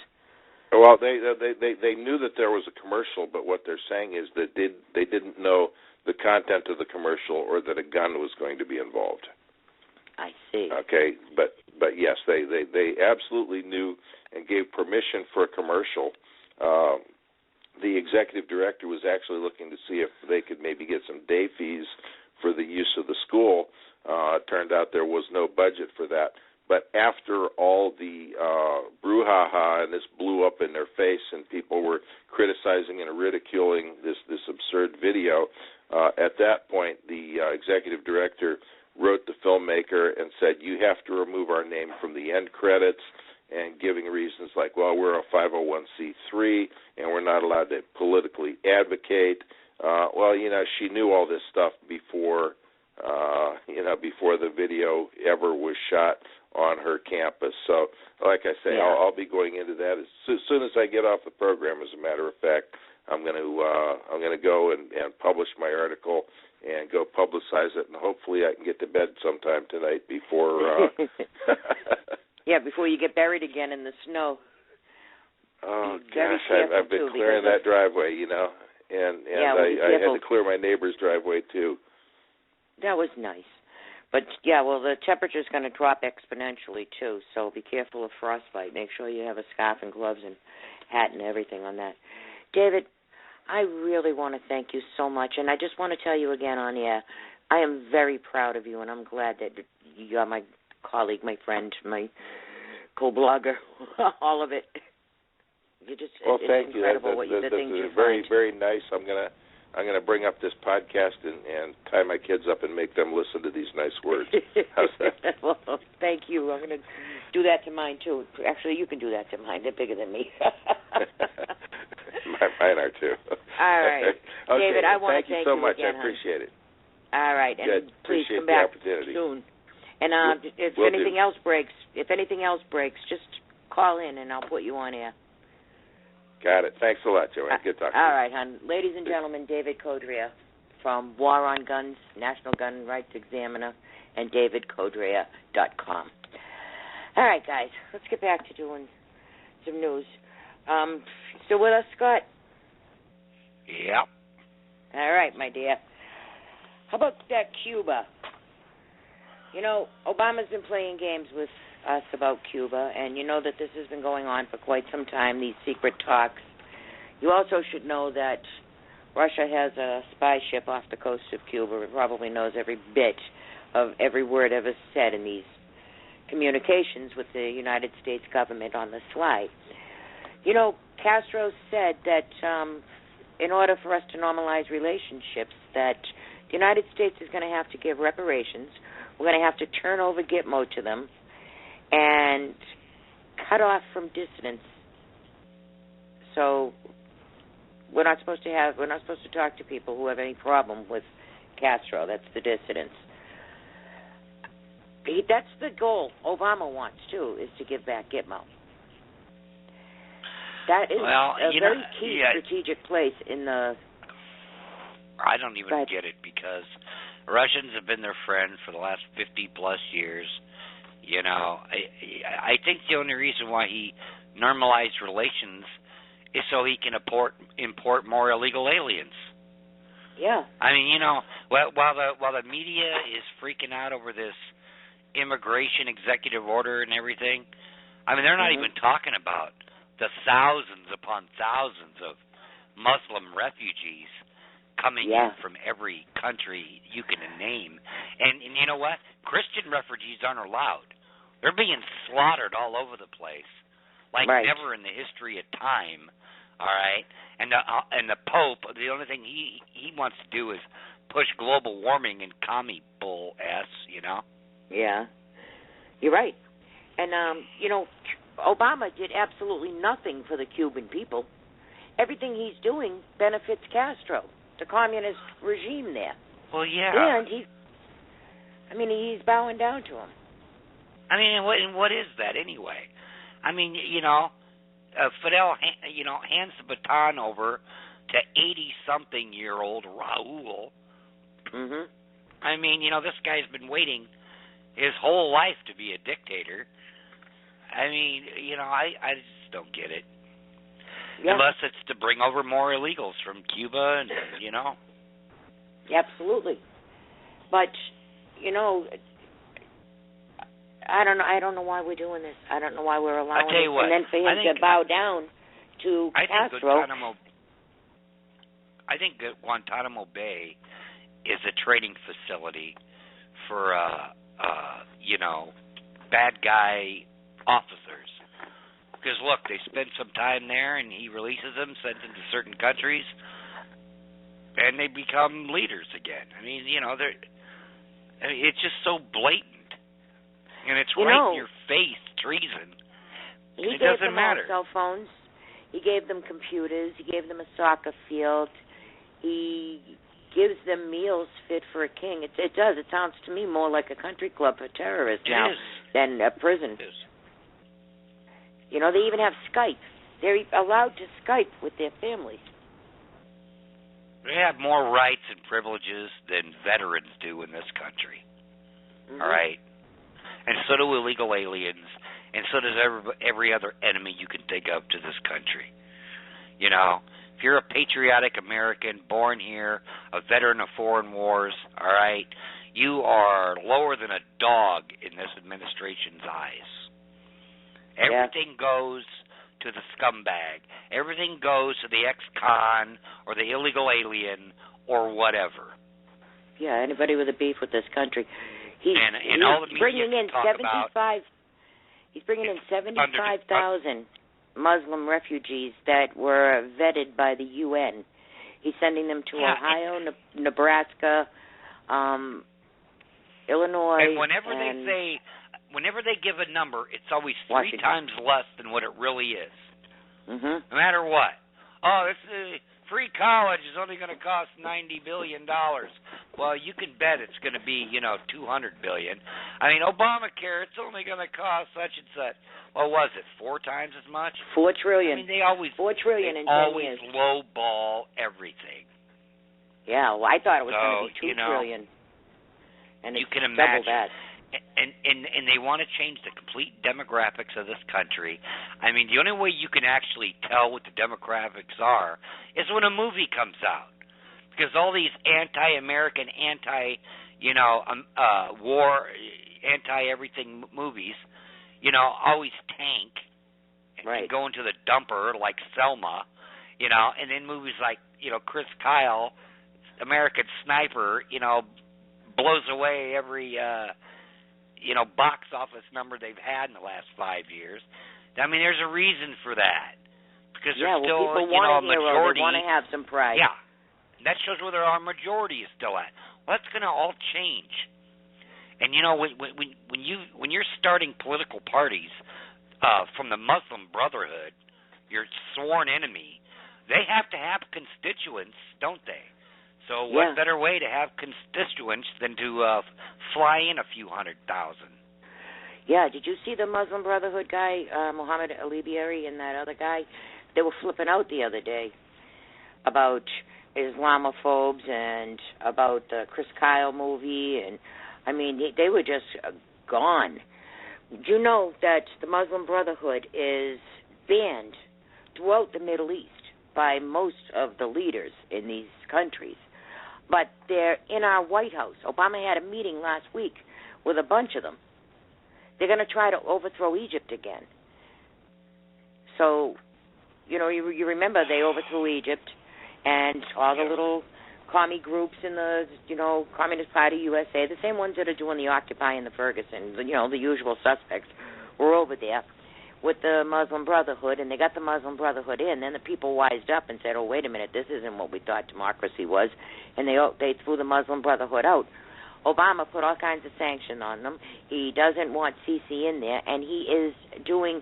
Well, they knew that there was a commercial, but what they're saying is that they didn't know the content of the commercial or that a gun was going to be involved. I see. Okay, but yes, they absolutely knew and gave permission for a commercial. The executive director was actually looking to see if they could maybe get some day fees for the use of the school. It turned out there was no budget for that. But after all the brouhaha and this blew up in their face and people were criticizing and ridiculing this absurd video, at that point the executive director wrote the filmmaker and said, you have to remove our name from the end credits, and giving reasons like, well, we're a 501c3 and we're not allowed to politically advocate. Well, she knew all this stuff before the video ever was shot. on her campus. So, like I say, I'll be going into that as soon as I get off the program. As a matter of fact, I'm going to go and publish my article and go publicize it, and hopefully I can get to bed sometime tonight before. Before you get buried again in the snow. Oh gosh, I've been clearing that driveway, and I had to clear my neighbor's driveway too. That was nice. But, the temperature's going to drop exponentially, too, so be careful of frostbite. Make sure you have a scarf and gloves and hat and everything on that. David, I really want to thank you so much, and I just want to tell you again on air, I am very proud of you, and I'm glad that you are my colleague, my friend, my co-blogger, all of it. It's thank incredible you. What the things you very, find. very nice. I'm gonna bring up this podcast and tie my kids up and make them listen to these nice words. How's that? Well, thank you. I'm going to do that to mine too. Actually, you can do that to mine. They're bigger than me. Mine are too. All right, okay. David. I want to thank you so much. Again, I appreciate it. All right, and please come back soon. And if anything else breaks, just call in and I'll put you on air. Got it. Thanks a lot, Joanne. Good talking to you. All right, hon. Ladies and gentlemen, David Codrea from War on Guns, National Gun Rights Examiner, and davidcodrea.com. All right, guys, let's get back to doing some news. Still with us, Scott? Yep. All right, my dear. How about that Cuba? Obama's been playing games with us about Cuba, and you know that this has been going on for quite some time, these secret talks. You also should know that Russia has a spy ship off the coast of Cuba. It probably knows every bit of every word ever said in these communications with the United States government on the sly. Castro said that in order for us to normalize relationships, that the United States is going to have to give reparations. We're going to have to turn over Gitmo to them and cut off from dissidents. So we're not supposed to talk to people who have any problem with Castro. That's the dissidents. That's the goal Obama wants too, is to give back Gitmo. That is a very key strategic place in the. I don't even get it, because Russians have been their friend for the last 50-plus years. I think the only reason why he normalized relations is so he can import more illegal aliens. Yeah. I mean, while the media is freaking out over this immigration executive order and everything, I mean, they're not even talking about the thousands upon thousands of Muslim refugees coming in from every country you can name. And you know what? Christian refugees aren't allowed. They're being slaughtered all over the place, like never in the history of time, all right? And the Pope, the only thing he wants to do is push global warming and commie bull ass, Yeah, you're right. And, Obama did absolutely nothing for the Cuban people. Everything he's doing benefits Castro, the communist regime there. Well, yeah. And he's bowing down to him. I mean, what is that anyway? I mean, Fidel, hands the baton over to 80-something-year-old Raul. Mm-hmm. I mean, this guy's been waiting his whole life to be a dictator. I mean, I just don't get it. Yeah. Unless it's to bring over more illegals from Cuba, and Absolutely. But, I don't know why we're doing this. I don't know why we're allowing it. And then for him to bow down to Castro. I think that Guantanamo Bay is a training facility for, bad guy officers. Because, look, they spend some time there, and he releases them, sends them to certain countries, and they become leaders again. I mean, it's just so blatant. And it's right in your face, treason. He gave them all cell phones. He gave them computers. He gave them a soccer field. He gives them meals fit for a king. It does. It sounds to me more like a country club for terrorists now. It is. than a prison. You know, they even have Skype. They're allowed to Skype with their families. They have more rights and privileges than veterans do in this country. Mm-hmm. All right? And so do illegal aliens, and so does every other enemy you can think of to this country. You know, if you're a patriotic American, born here, a veteran of foreign wars, all right, you are lower than a dog in this administration's eyes. Everything goes to the scumbag. Everything goes to the ex-con or the illegal alien or whatever. Yeah, anybody with a beef with this country. He's all the media bringing in talk 75. about, he's bringing in 75,000 Muslim refugees that were vetted by the UN. He's sending them to Ohio, Nebraska, Illinois. And whenever they give a number, it's always three times less than what it really is. Mm-hmm. No matter what. Oh, this free college is only going to cost $90 billion. Well, you can bet it's going to be, $200 billion. I mean, Obamacare, it's only going to cost such and such. What was it, 4 times as much? $4 trillion. I mean, they always $4 trillion in 10 years. lowball everything. Yeah, well, I thought it was going to be $2 trillion. And you it's can double imagine. that. And they want to change the complete demographics of this country. I mean, the only way you can actually tell what the demographics are is when a movie comes out. Because all these anti-American, war, anti-everything movies, always tank and go into the dumper like Selma, and then movies like, Chris Kyle, American Sniper, blows away every box office number they've had in the last 5 years. I mean, there's a reason for that. Because there's still, people want a majority. They want to have some pride. Yeah. That shows where our majority is still at. Well, that's going to all change. And, when you're starting political parties from the Muslim Brotherhood, your sworn enemy, they have to have constituents, don't they? So what better way to have constituents than to fly in a few 100,000? Yeah, did you see the Muslim Brotherhood guy, Mohammed Alibiari, and that other guy? They were flipping out the other day about Islamophobes and about the Chris Kyle movie, and I mean, they were just gone. Do you know that the Muslim Brotherhood is banned throughout the Middle East by most of the leaders in these countries? But they're in our White House. Obama had a meeting last week with a bunch of them. They're going to try to overthrow Egypt again. So, you remember they overthrew Egypt, and all the little commie groups in the, Communist Party USA, the same ones that are doing the Occupy and the Ferguson, the usual suspects, were over there with the Muslim Brotherhood, and they got the Muslim Brotherhood in. Then the people wised up and said, oh, wait a minute, this isn't what we thought democracy was, and they threw the Muslim Brotherhood out. Obama put all kinds of sanctions on them. He doesn't want Sisi in there, and he is doing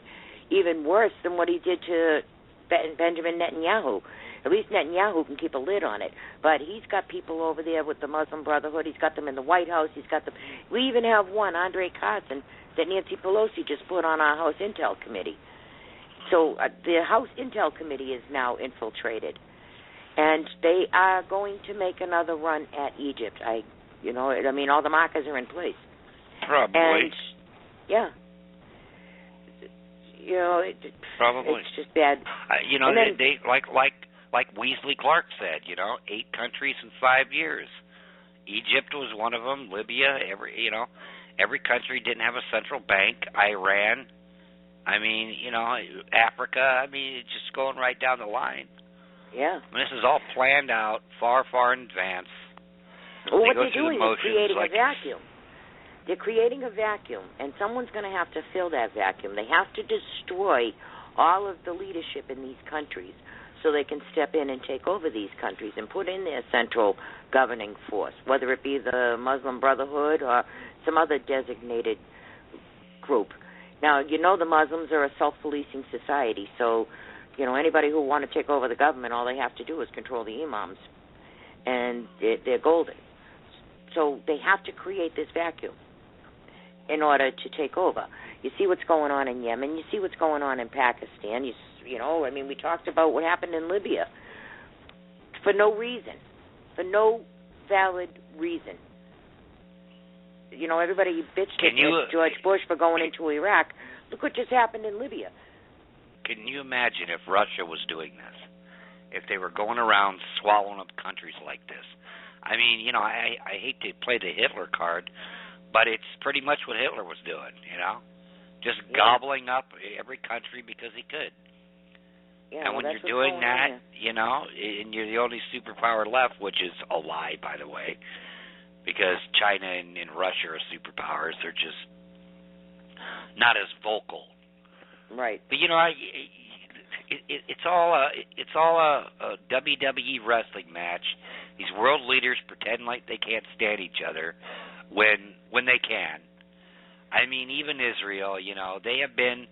even worse than what he did to Benjamin Netanyahu. At least Netanyahu can keep a lid on it. But he's got people over there with the Muslim Brotherhood. He's got them in the White House. He's got them. We even have one, Andre Carson, that Nancy Pelosi just put on our House Intel Committee. So the House Intel Committee is now infiltrated. And they are going to make another run at Egypt. All the markers are in place. Probably. And, yeah. Probably. It's just bad. They like Weasley Clark said, 8 countries in 5 years. Egypt was one of them. Libya, every country didn't have a central bank. Iran, Africa. It's just going right down the line. Yeah. This is all planned out far, far in advance. Well, what they're doing is creating a vacuum. They're creating a vacuum, and someone's going to have to fill that vacuum. They have to destroy all of the leadership in these countries so they can step in and take over these countries and put in their central governing force, whether it be the Muslim Brotherhood or some other designated group. Now, the Muslims are a self-policing society, so, anybody who want to take over the government, all they have to do is control the imams, and they're golden. So they have to create this vacuum. in order to take over. You see what's going on in Yemen. You see what's going on in Pakistan. We talked about what happened in Libya for no reason, for no valid reason. Everybody bitched at George Bush for going into Iraq. Look what just happened in Libya. Can you imagine if Russia was doing this? If they were going around swallowing up countries like this? I mean, I hate to play the Hitler card, but it's pretty much what Hitler was doing, just gobbling up every country because he could. Yeah, and when you're doing that, and you're the only superpower left, which is a lie, by the way, because China and Russia are superpowers. They're just not as vocal. Right. But it's all a WWE wrestling match. These world leaders pretend like they can't stand each other when they can. I mean, even Israel, they have been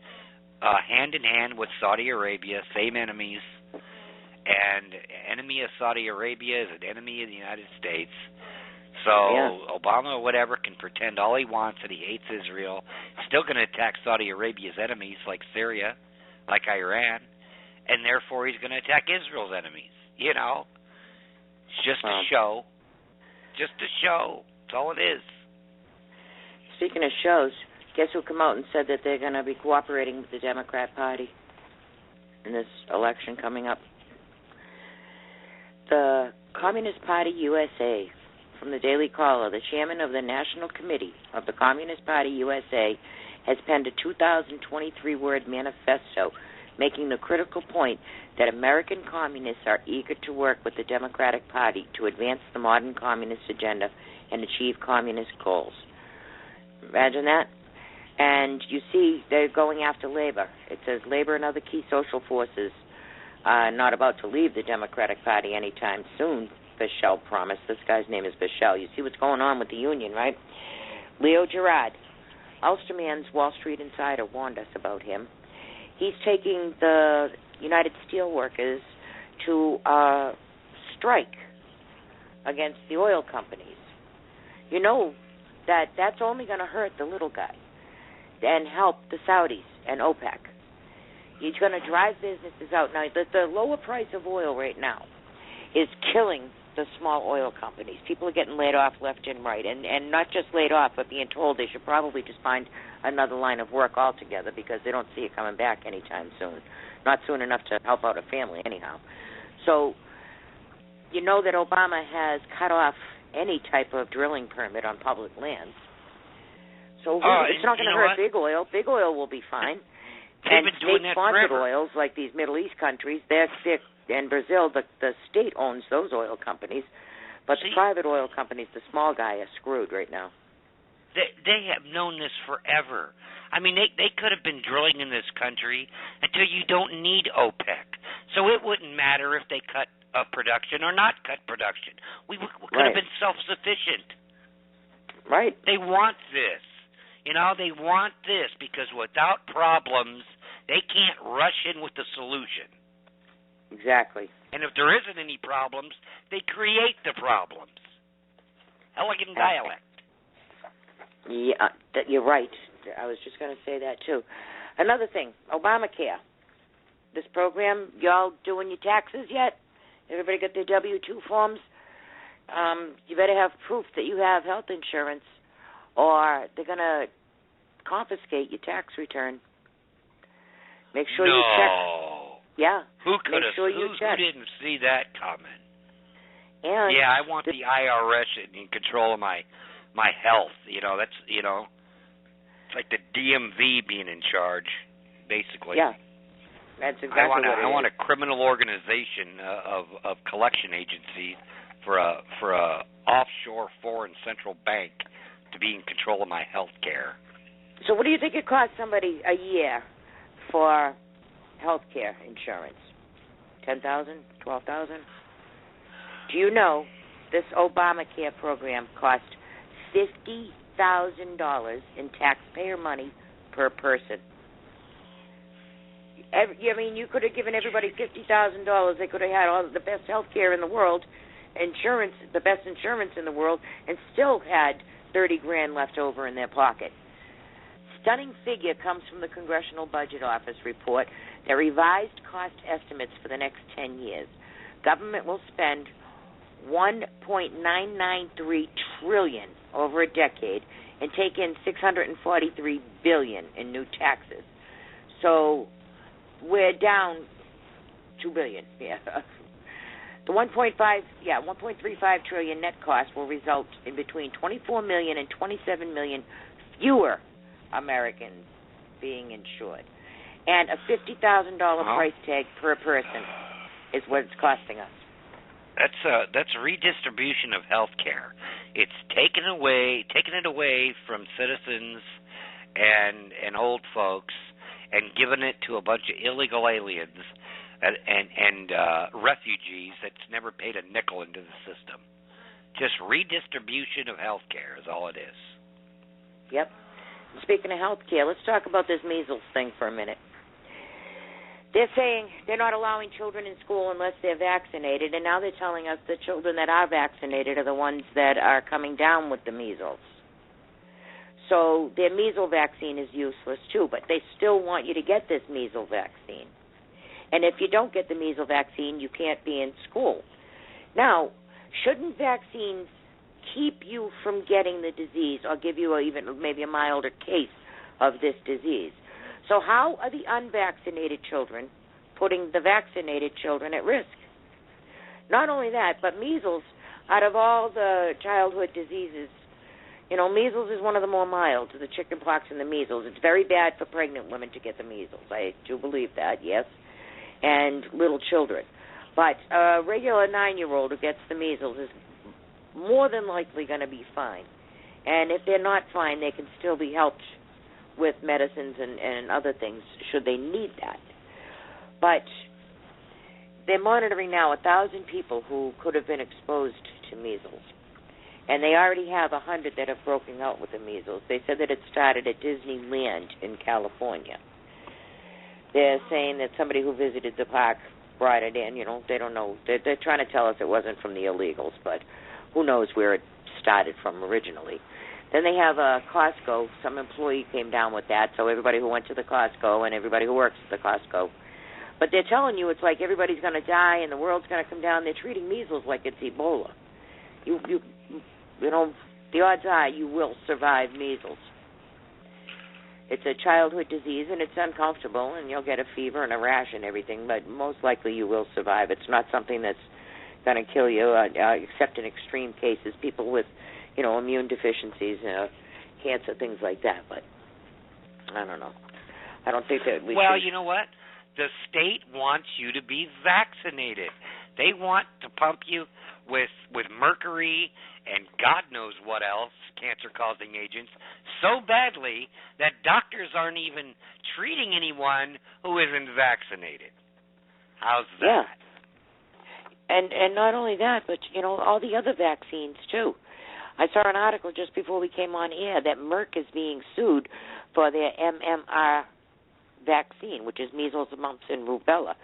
hand in hand with Saudi Arabia, same enemies, and enemy of Saudi Arabia is an enemy of the United States. So Obama or whatever can pretend all he wants that he hates Israel. He's still going to attack Saudi Arabia's enemies like Syria, like Iran, and therefore he's going to attack Israel's enemies. It's just a show. Just a show. That's all it is. Speaking of shows, guess who come out and said that they're going to be cooperating with the Democrat Party in this election coming up? The Communist Party USA, from the Daily Caller, the chairman of the National Committee of the Communist Party USA has penned a 2023-word manifesto making the critical point that American communists are eager to work with the Democratic Party to advance the modern communist agenda and achieve communist goals. Imagine that. And you see they're going after labor. It says labor and other key social forces are not about to leave the Democratic Party anytime soon, Fischel promised. This guy's name is Fischel. You see what's going on with the union, right? Leo Gerard, Ulsterman's Wall Street Insider, warned us about him. He's taking the United Steelworkers to strike against the oil companies. You know that's only going to hurt the little guy and help the Saudis and OPEC. He's going to drive businesses out. Now, the lower price of oil right now is killing the small oil companies. People are getting laid off left and right, and not just laid off, but being told they should probably just find another line of work altogether because they don't see it coming back anytime soon. Not soon enough to help out a family anyhow. So you know that Obama has cut off any type of drilling permit on public lands. So it's not going to hurt Big Oil. Big Oil will be fine. And state-sponsored oils like these Middle East countries, and Brazil, the state owns those oil companies. But the private oil companies, the small guy, are screwed right now. They have known this forever. I mean, they could have been drilling in this country until you don't need OPEC. So it wouldn't matter if they cut production or not cut production. We could have been self-sufficient. Right. They want this. They want this because without problems, they can't rush in with the solution. Exactly. And if there isn't any problems, they create the problems. Elegant dialect. Yeah, you're right. I was just going to say that, too. Another thing, Obamacare. This program, y'all doing your taxes yet? Everybody got their W-2 forms? You better have proof that you have health insurance, or they're going to confiscate your tax return. Make sure you check. Yeah. Who could have? Sure who didn't see that coming? And I want the IRS in control of my health. That's it's like the DMV being in charge, basically. Yeah. That's exactly what it is. I want a criminal organization of collection agencies for a offshore foreign central bank to be in control of my health care. So what do you think it costs somebody a year for health care insurance? $10,000? $12,000? Do you know this Obamacare program cost $50,000 in taxpayer money per person? You could have given everybody $50,000. They could have had all the best health care in the world, the best insurance in the world, and still had $30,000 left over in their pocket. stunning figure comes from the Congressional Budget Office report. Their revised cost estimates for the next 10 years. Government will spend $1.993 trillion over a decade and take in $643 billion in new taxes. So we're down $2 billion. Yeah. The 1.35 trillion net cost will result in between 24 million and 27 million fewer Americans being insured, and a $50,000 price tag per person is what it's costing us. That's a redistribution of health care. It's taking it away from citizens and old folks and giving it to a bunch of illegal aliens and refugees that's never paid a nickel into the system. Just redistribution of health care is all it is. Yep. Speaking of health care, let's talk about this measles thing for a minute. They're saying they're not allowing children in school unless they're vaccinated, and now they're telling us the children that are vaccinated are the ones that are coming down with the measles. So their measles vaccine is useless too, but they still want you to get this measles vaccine. And if you don't get the measles vaccine, you can't be in school. Now, shouldn't vaccines keep you from getting the disease or give you even maybe a milder case of this disease? So how are the unvaccinated children putting the vaccinated children at risk? Not only that, but measles, out of all the childhood diseases, measles is one of the more mild, the chickenpox and the measles. It's very bad for pregnant women to get the measles. I do believe that, yes, and little children. But a regular 9-year-old who gets the measles is more than likely going to be fine. And if they're not fine, they can still be helped with medicines and other things should they need that. But they're monitoring now 1,000 people who could have been exposed to measles. And they already have 100 that have broken out with the measles. They said that it started at Disneyland in California. They're saying that somebody who visited the park brought it in. They don't know. They're trying to tell us it wasn't from the illegals, but who knows where it started from originally. Then they have a Costco. Some employee came down with that, so everybody who went to the Costco and everybody who works at the Costco. But they're telling you it's like everybody's going to die and the world's going to come down. They're treating measles like it's Ebola. The odds are you will survive measles. It's a childhood disease, and it's uncomfortable, and you'll get a fever and a rash and everything, but most likely you will survive. It's not something that's going to kill you, except in extreme cases, people with, immune deficiencies, cancer, things like that. But I don't know. I don't think that we Well, should. You know what? The state wants you to be vaccinated. They want to pump you with mercury and God knows what else, cancer-causing agents, so badly that doctors aren't even treating anyone who isn't vaccinated. How's that? Yeah. And not only that, but, all the other vaccines, too. I saw an article just before we came on air that Merck is being sued for their MMR vaccine, which is measles, mumps, and rubella.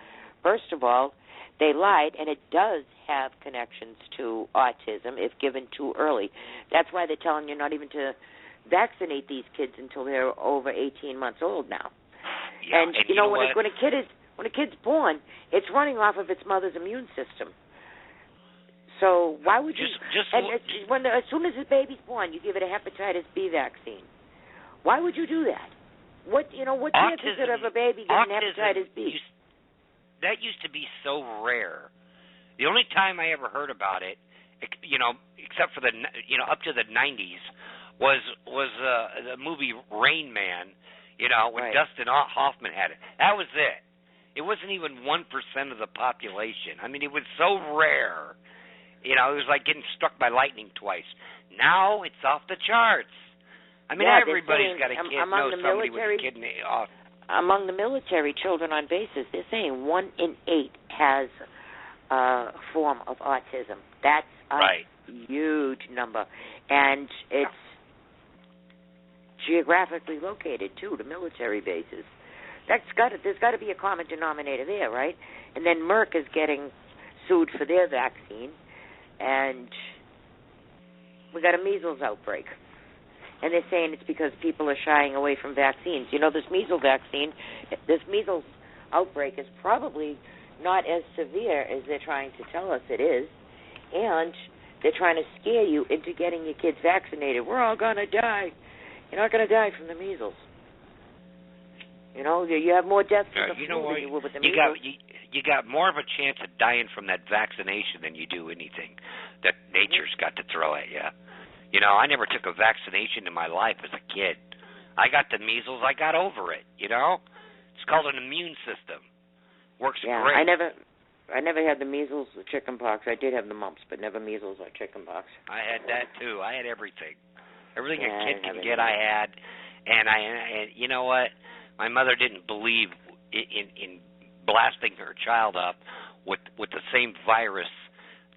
First of all, they lied, and it does have connections to autism if given too early. That's why they're telling you not even to vaccinate these kids until they're over 18 months old now. Yeah, and you know when a kid's born, it's running off of its mother's immune system. So why would you? As soon as the baby's born, you give it a hepatitis B vaccine. Why would you do that? What chances of a baby getting hepatitis B? That used to be so rare. The only time I ever heard about it, except for up to the 90s, was the movie Rain Man, when Dustin Hoffman had it. That was it. It wasn't even 1% of the population. I mean, it was so rare. It was like getting struck by lightning twice. Now it's off the charts. I mean, everybody's got a kid, knows somebody with a kid off. Among the military children on bases, they're saying 1 in 8 has a form of autism. That's a huge number. And it's geographically located, too, to military bases. There's got to be a common denominator there, right? And then Merck is getting sued for their vaccine, and we got a measles outbreak. and they're saying it's because people are shying away from vaccines. You know, this measles outbreak is probably not as severe as they're trying to tell us it is, and they're trying to scare you into getting your kids vaccinated. We're all going to die. You're not going to die from the measles. You know, you have more deaths from the flu than you would with the measles. You got more of a chance of dying from that vaccination than you do anything that nature's got to throw at you. You know, I never took a vaccination in my life as a kid. I got the measles. I got over it, you know? It's called an immune system. Works great. I never had the measles or chicken pox. I did have the mumps, but never measles or chicken pox. I had that, too. I had everything. Everything a kid can get, I had. And you know what? My mother didn't believe in blasting her child up with the same virus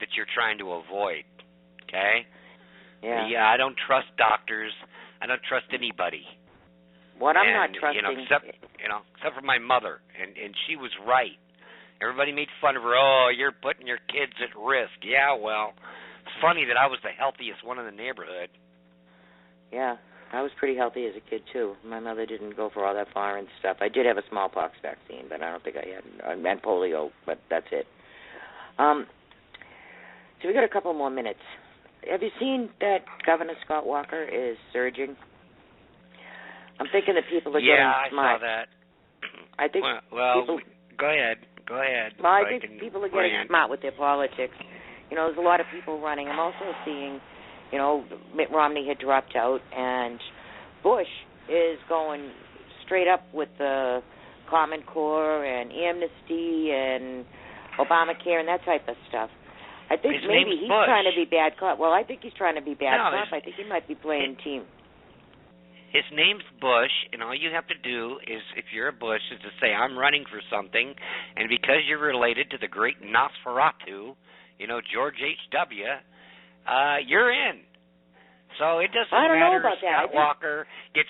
that you're trying to avoid, okay? Yeah, I don't trust doctors. I don't trust anybody. I'm not trusting, except for my mother, and she was right. Everybody made fun of her. Oh, you're putting your kids at risk. Yeah, well, it's funny that I was the healthiest one in the neighborhood. Yeah, I was pretty healthy as a kid too. My mother didn't go for all that foreign stuff. I did have a smallpox vaccine, but I don't think I had polio. But that's it. So we got a couple more minutes. Have you seen that Governor Scott Walker is surging? I'm thinking that people are getting smart. Yeah, I saw that. I think people... Go ahead. Well, I think people are getting smart with their politics. You know, there's a lot of people running. I'm also seeing, you know, Mitt Romney had dropped out, and Bush is going straight up with the Common Core and amnesty and Obamacare and that type of stuff. I think maybe he's trying to be bad cop. Well, I think he's trying to be bad cop. I think he might be playing team. His name's Bush, and all you have to do is, if you're a Bush, is to say, I'm running for something, and because you're related to the great Nosferatu, you know, George H.W., you're in. So it doesn't matter if Scott Walker gets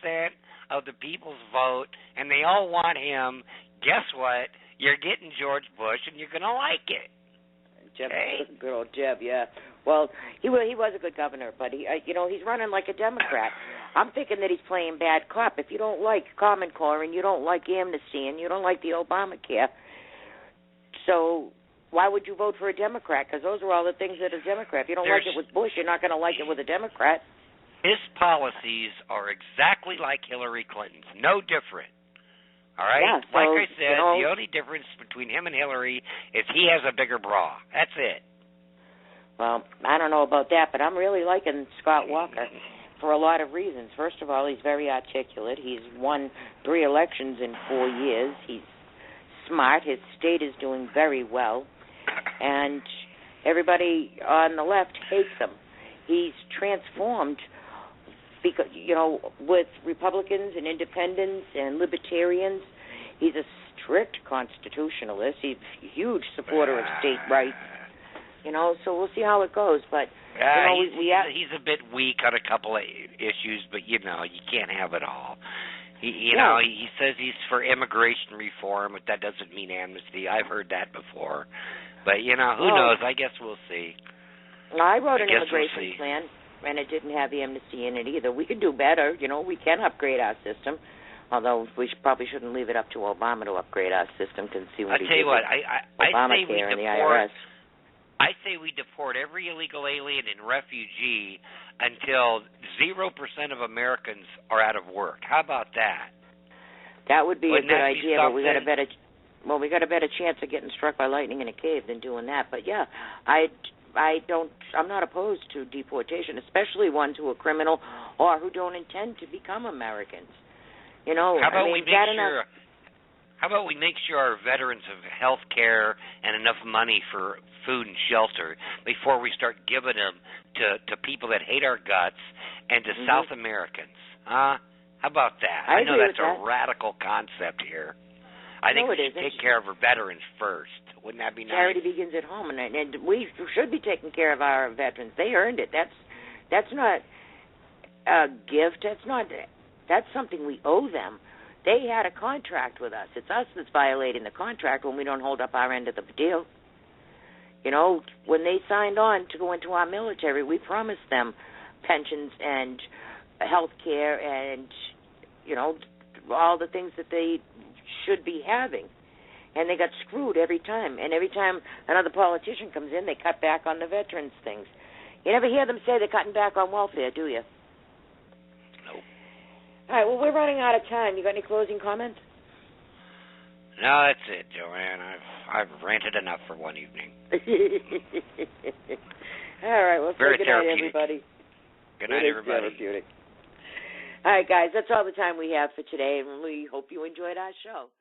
80% of the people's vote, and they all want him. Guess what? You're getting George Bush, and you're going to like it. Good old Jeb, yeah. Well, he was a good governor, but he's running like a Democrat. I'm thinking that he's playing bad cop. If you don't like Common Core and you don't like amnesty and you don't like the Obamacare, so why would you vote for a Democrat? Because those are all the things that a Democrat. If you don't like it with Bush, you're not going to like it with a Democrat. His policies are exactly like Hillary Clinton's, no different. All right? Yeah, so, like I said, the only difference between him and Hillary is he has a bigger bra. That's it. Well, I don't know about that, but I'm really liking Scott Walker for a lot of reasons. First of all, he's very articulate. He's won 3 elections in 4 years. He's smart. His state is doing very well. And everybody on the left hates him. He's transformed because, you know, with Republicans and independents and libertarians. He's a strict constitutionalist. He's a huge supporter of state rights. You know, so we'll see how it goes. But he's a bit weak on a couple of issues, but you know, you can't have it all. He says he's for immigration reform, but that doesn't mean amnesty. I've heard that before. But you know, who knows? I guess we'll see. I wrote an immigration plan, and it didn't have amnesty in it either. We could do better. You know, we can upgrade our system. Although we probably shouldn't leave it up to Obama to upgrade our system, and see what he did with Obamacare and the IRS. I say we deport every illegal alien and refugee until 0% of Americans are out of work. How about that? That would be a good idea, but we got a better chance of getting struck by lightning in a cave than doing that. But yeah, I'm not opposed to deportation, especially ones who are criminal or who don't intend to become Americans. You know, how about we make sure our veterans have health care and enough money for food and shelter before we start giving them to people that hate our guts and to South Americans? How about that? I know that's a radical concept here. I think we should take care of our veterans first. Wouldn't that be nice? Charity begins at home, and we should be taking care of our veterans. They earned it. That's not a gift. That's something we owe them. They had a contract with us. It's us that's violating the contract when we don't hold up our end of the deal. You know, when they signed on to go into our military, we promised them pensions and health care and, all the things that they should be having. And they got screwed every time. And every time another politician comes in, they cut back on the veterans' things. You never hear them say they're cutting back on welfare, do you? Nope. All right, well, we're running out of time. You got any closing comments? No, that's it, Joanne. I've ranted enough for one evening. All right, well, Very good therapeutic. night, everybody. Good night, everybody. Therapeutic. All right, guys, that's all the time we have for today, and we hope you enjoyed our show.